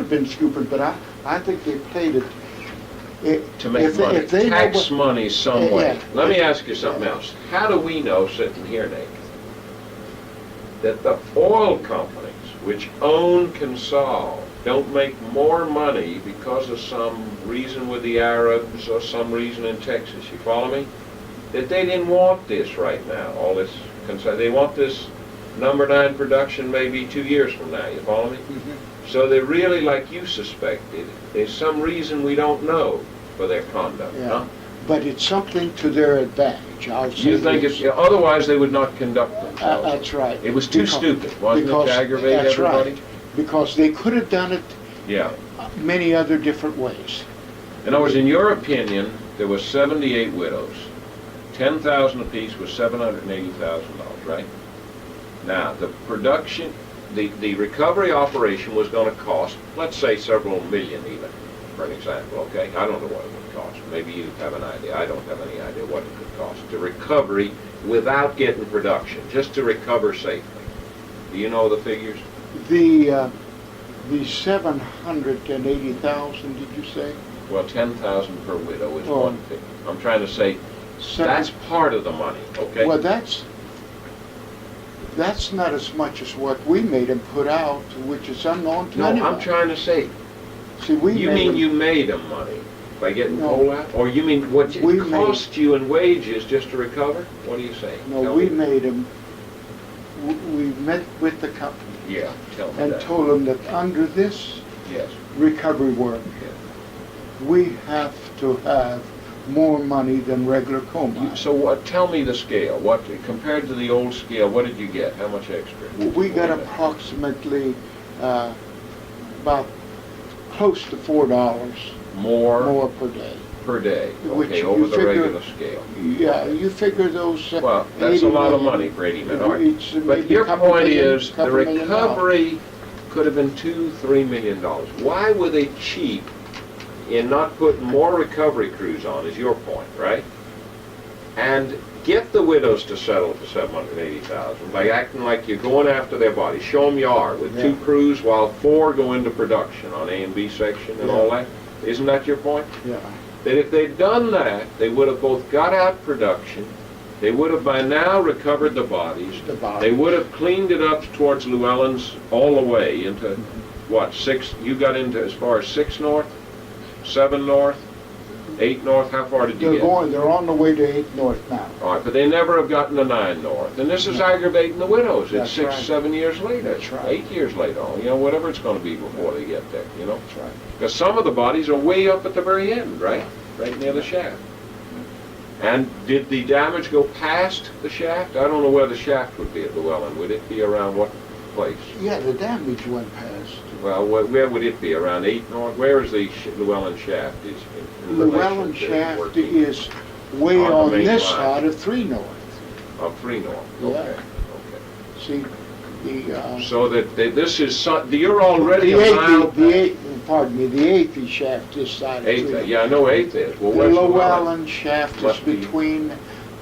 been stupid, but I think they played it. To make money, if they tax know money some way. Yeah. Let me ask you something else. How do we know, sitting here, Nick, that the oil companies, which own Consol, don't make more money because of some reason with the Arabs or some reason in Texas. You follow me? That they didn't want this right now, all this Consol. They want this number 9 production maybe 2 years from now. You follow me? Mm-hmm. So they really, like you suspected, there's some reason we don't know for their conduct. Yeah. Huh? But it's something to their advantage. I'll say You think this. it's, otherwise they would not conduct themselves. That's right. It was too stupid, wasn't it, to aggravate that's everybody? Right. Because they could have done it Yeah. many other different ways. In other words, in your opinion, there was 78 widows. 10,000 apiece was $780,000, right? Now, the production, the recovery operation was going to cost, let's say several million even, for an example, okay? I don't know what it would cost. Maybe you have an idea. I don't have any idea what it could cost. To recovery without getting production, just to recover safely. Do you know the figures? The 780,000, did you say? Well, 10,000 per widow is Oh. one figure. I'm trying to say Seven- that's part of the money, okay? Well, that's not as much as what we made them put out, which is unknown to No, anyone. I'm trying to say, See, we you made mean them- you made them money by getting No. coal out? Or you mean what We it made- cost you in wages just to recover? What do you say? No, Tell we me. made them. We met with the company Yeah, tell me and that. told them that under this Yes, recovery work, yes. we have to have more money than regular coal mines. So what, tell me the scale. What, compared to the old scale, what did you get? How much extra? We got approximately about close to $4 More more per day. per day, Which okay, you over the figure- regular scale. Yeah, you figure those. Well, that's 80 a lot of million, money for 80 men, all right. it's But maybe your a couple point million- is, the couple million dollars. recovery could have been $2-3 million. Why were they cheap in not putting more recovery crews on, is your point, right? And get the widows to settle for 780,000 by acting like you're going after their bodies. Show them you are, with Yeah. 2 crews while 4 go into production on A and B section and Yeah. all that. Isn't that your point? Yeah. That if they'd done that, they would have both got out production, they would have by now recovered the bodies, The bodies. they would have cleaned it up towards Llewellyn's all the way into, what, 6, you got into as far as 6 north, 7 north, 8 north, how far did you get? They're on the way to 8 North now. All right, but they never have gotten to 9 north, and this is No. aggravating the widows. It's That's 6, right. 7 years later. That's right. 8 years later, you know, whatever it's going to be before they get there, you know? That's right. Because some of the bodies are way up at the very end, right? Right near the shaft. And did the damage go past the shaft? I don't know where the shaft would be at Llewellyn. Would it be around what place? Yeah, the damage went past. Well, where would it be? Around 8 north? Where is the Llewellyn shaft? Is in Llewellyn relation to shaft working is way on the on main this line. side of 3 North. of 3 north. Yeah. Okay. See, the So that this is, you're already a mile pardon me, the 8th shaft this side of 3 8th. North. Yeah, I know 8th is. Well, The where's Llewellyn? Llewellyn shaft is Must be- between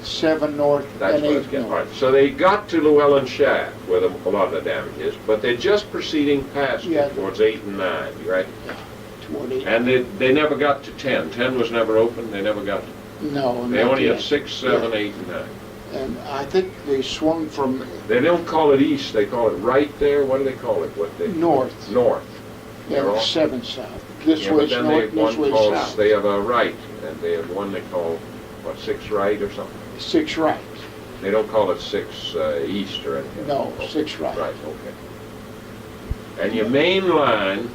7 North That's and what I was 8 getting. All North. right. So they got to Llewellyn Shaft, where a lot of the damage is, but they're just proceeding past Yeah. it towards 8 and 9, right? Toward 8. And they never got to 10. 10 was never open. They never got. No, They not only yet. had 6, 7, Yeah. 8, and 9. And I think they swung from They don't call it east. They call it right there. What do they call it? What they north, North. They're all- 7 south. This Yeah, but way's then north, they have this one way's calls. south. They have a right, and they have one they call what 6 right or something. 6 right. They don't call it 6 east or anything. No, Okay. 6 right. Right, okay. And your main line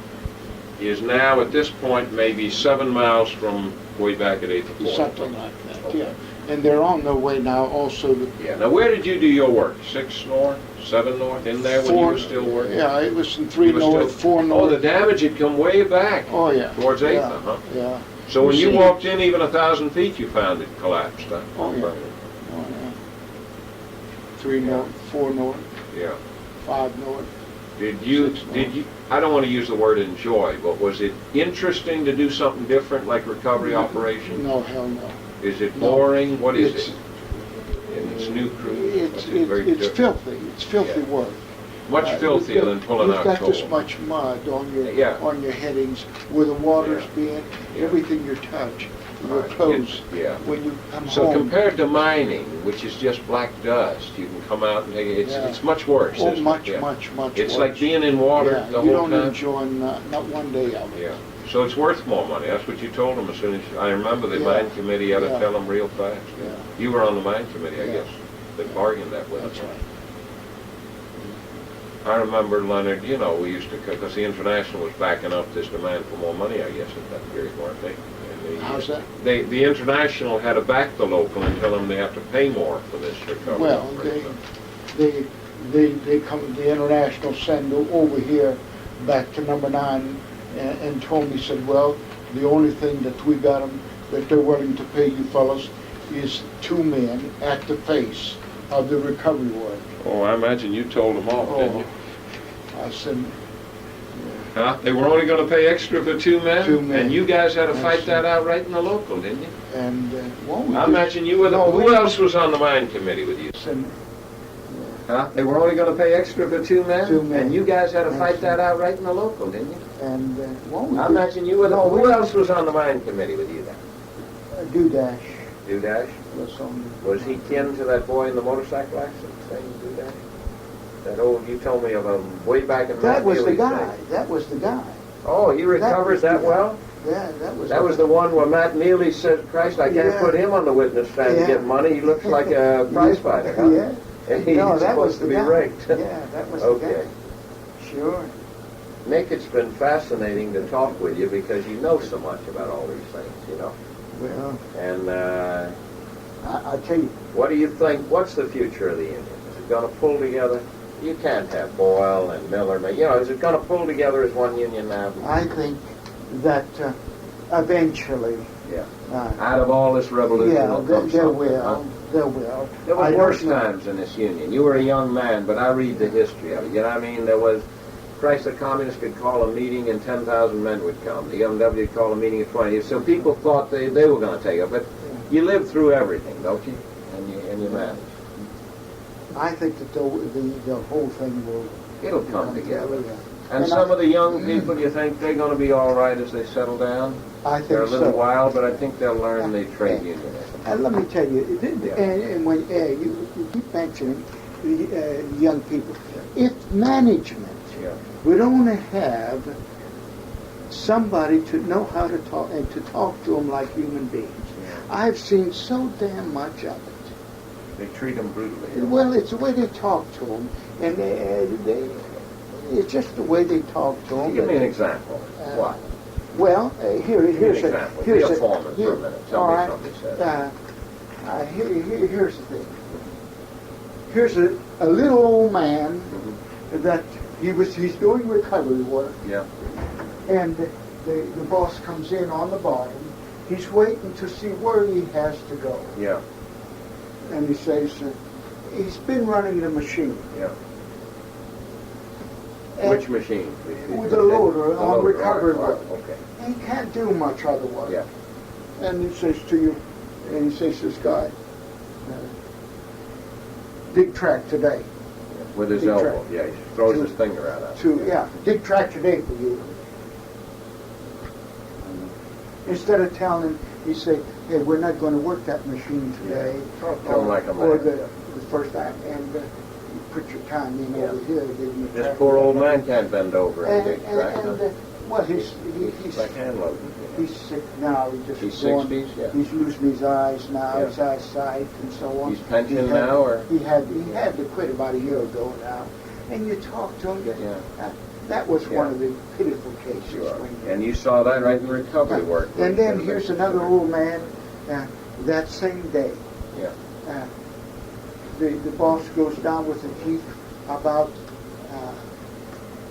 is now at this point maybe 7 miles from way back at 8th and 4th. Something like that, Okay. yeah. And they're on their way now also to Yeah, now where did you do your work? 6 north, 7 north, in there when you were still working? Yeah, it was in 3 You were north, still- 4 Oh, north. the damage had come way back Oh, yeah. towards 8th, Yeah, huh? Yeah. So when you see- walked in even 1,000 feet, you found it collapsed, huh? Oh, yeah. Oh, yeah. 3 Yeah. north, 4 north, Yeah. 5 north. Did you, 6 did you, I don't want to use the word enjoy, but was it interesting to do something different like recovery operation? No, hell no. Is it No. boring? What is It's- it? And it's new crew? It's Is it very it's different? filthy. It's filthy Yeah. work. Much filthier than pulling out You've got coal. this much mud on Yeah. your headings where the water's Yeah. being, Yeah. everything you touch. were closed. Yeah. When you come So home. compared to mining, which is just black dust, you can come out and take it. Yeah. It's much worse. Oh, isn't much, it? Yeah. much, much It's worse. like being in water Yeah, the you whole don't time. enjoy not one day of it. Yeah. So it's worth more money. That's what you told them as soon as I remember the Yeah. mine committee had to Yeah. tell them real fast. Yeah. You were on the mine committee, I Yeah. guess. They bargained that with That's us. right. I remember, Leonard, you know, we used to, because the International was backing up this demand for more money, I guess, at that period, weren't they? And How's that? The International had to back the local and tell them they have to pay more for this recovery. Well, operation. they come, the International send over here back to number 9 and told me, said, well, the only thing that we got them, that they're willing to pay you fellas is 2 men at the face of the recovery work. Oh, I imagine you told them off, didn't you? I said, Huh? They were only going to pay extra for 2 men? 2 men. And you guys had to Yes, fight sir. that out right in the local, didn't you? and well, we I did- imagine you were the... No, Who we- else was on the mine committee with you? said, Huh? They were only going to pay extra for 2 men? 2 men. And you guys had to Yes, fight sir. that out right in the local, didn't you? and well, we I did- imagine you were the... No, Who we- else was on the mine committee with you then? Dudash Dudash? was on. Was he kin to that boy in the motorcycle accident, saying Dudash? That old... You told me of him way back in... That was the Healy's guy. day. That was the guy. Oh, he recovered was the that guy. well? Yeah, that was. That was the one where Matt Neely said, Christ, I can't Yeah. put him on the witness stand to Yeah. get money. He looks like a prize fighter, huh? Yeah. And he's No, that was supposed the to be guy. raked. Yeah, that was Okay. the guy. Sure. Nick, it's been fascinating to talk with you because you know so much about all these things, you know. Well, And I tell you, what do you think? What's the future of the Union? Is it going to pull together? You can't have Boyle and Miller. You know, is it going to pull together as one union now? I think that eventually, Yeah. uh, Out of all this revolution yeah, will there come something, will, huh? there will. There was I worse don't know. times in this union. You were a young man, but I read the history of it. You know what I mean? There was, Christ, the communists could call a meeting and 10,000 men would come. The MW could call a meeting of 20. So people thought they were going to take it. But you lived through everything, don't you? And you managed. I think that the whole thing will It'll come together. yeah. And some of the young people, you think they're going to be all right as they settle down? I think They're a little so. wild, but I think they'll learn the trade unionism. And let me tell you, Yeah. and when you keep mentioning the young people, if management Yeah. would only have somebody to know how to talk and to talk to them like human beings. I've seen so damn much of it. They treat them brutally. Well, it's the way they talk to them, and it's just the way they talk to them. Give me an example. What? Well, here's Give me an a example. Be here's a a foreman for a minute. Tell all me right. something said. Here's the thing. Here's a little old man that he's doing recovery work, Yeah. and the boss comes in on the bottom. He's waiting to see where he has to go, Yeah. and he says he's been running the machine. Yeah. And Which machine? With the loader The on loader. recovery All right, work. Okay. He can't do much other work. Yeah. And he says to you, and he says to this guy, dig track today. With his Big elbow. track. Yeah. He throws his finger out at it. Dig track today for you. Instead of telling him, he say, hey, we're not going to work that machine today. Talk to him like a Or man. the first time, and you put your time in Yeah. over here. Give him a This track. poor old man can't bend over and And, dig track. huh? well, he's Like hand loading. he's sick now. He's going, 60s, yeah. He's losing his eyes now, Yeah. his eyesight, and so on. He's pensioned He had- now, or? He had to quit about a year ago now. And you talk to him. Yeah. That was Yeah. one of the pitiful cases. Sure. when- And you saw that right in recovery work. And then here's another old man. That same day, Yeah. the boss goes down with the jeep about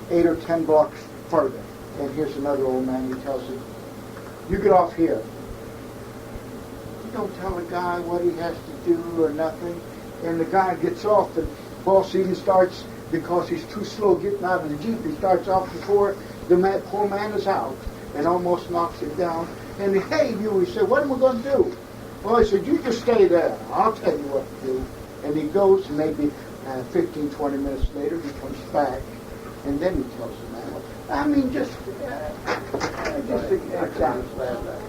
8 or 10 blocks further. And here's another old man. He tells him, "You get off here." You don't tell a guy what he has to do or nothing. And the guy gets off. The boss even starts, because he's too slow getting out of the jeep, he starts off before the poor man is out and almost knocks it down. And hey, he said, "What am I going to do?" Well, he said, "You just stay there. I'll tell you what to do." And he goes, and maybe 15, 20 minutes later, he comes back, and then he tells the man. I mean, just examples of that.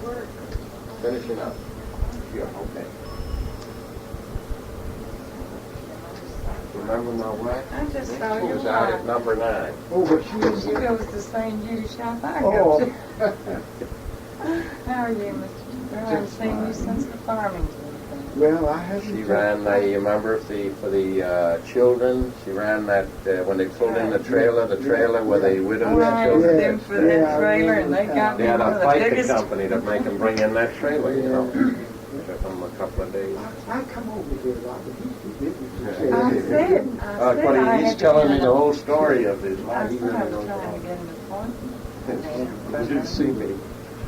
Finishing up. Yeah, okay. Remember my wife? I just She saw your was out at wife. number 9. Oh, but she was She goes to the same beauty shop I go Oh. to. How are you, Mr. Chickrell? I haven't seen you since the farming thing. Well, I haven't. She ran you remember for the children, she ran that, when they pulled in the trailer where they widowed Oh, the I children. asked them for that trailer, and they got They me had one to of the fight the biggest. company to make them bring in that trailer, you know. Took them a couple of days. I come over here a lot, but he's too busy to I say. said But I he's had to telling me get the an- whole story of his I life. He said I really was knows trying to all. get an appointment. He didn't see me.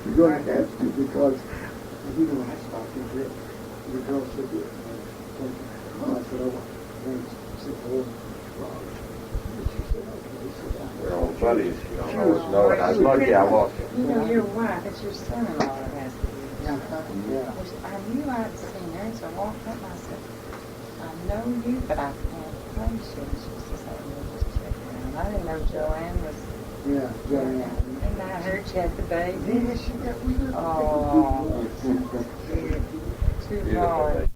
You're going to have to because, you know, I stopped and said, the girl said, oh, I said, I want to sit home. And she said, okay, sit down. We're old buddies, you don't always know it. I was lucky I walked him. You know, your wife, it's your son-in-law that has to be. Yeah, yeah. I knew I'd seen her, and so I walked up and I said, I know you, but I can't place you. And she says, I will just check around. I didn't know Joanne was. Yeah, Joanne. And I heard she had the baby. Yeah, she got, we got Oh, too Beautiful hard. day.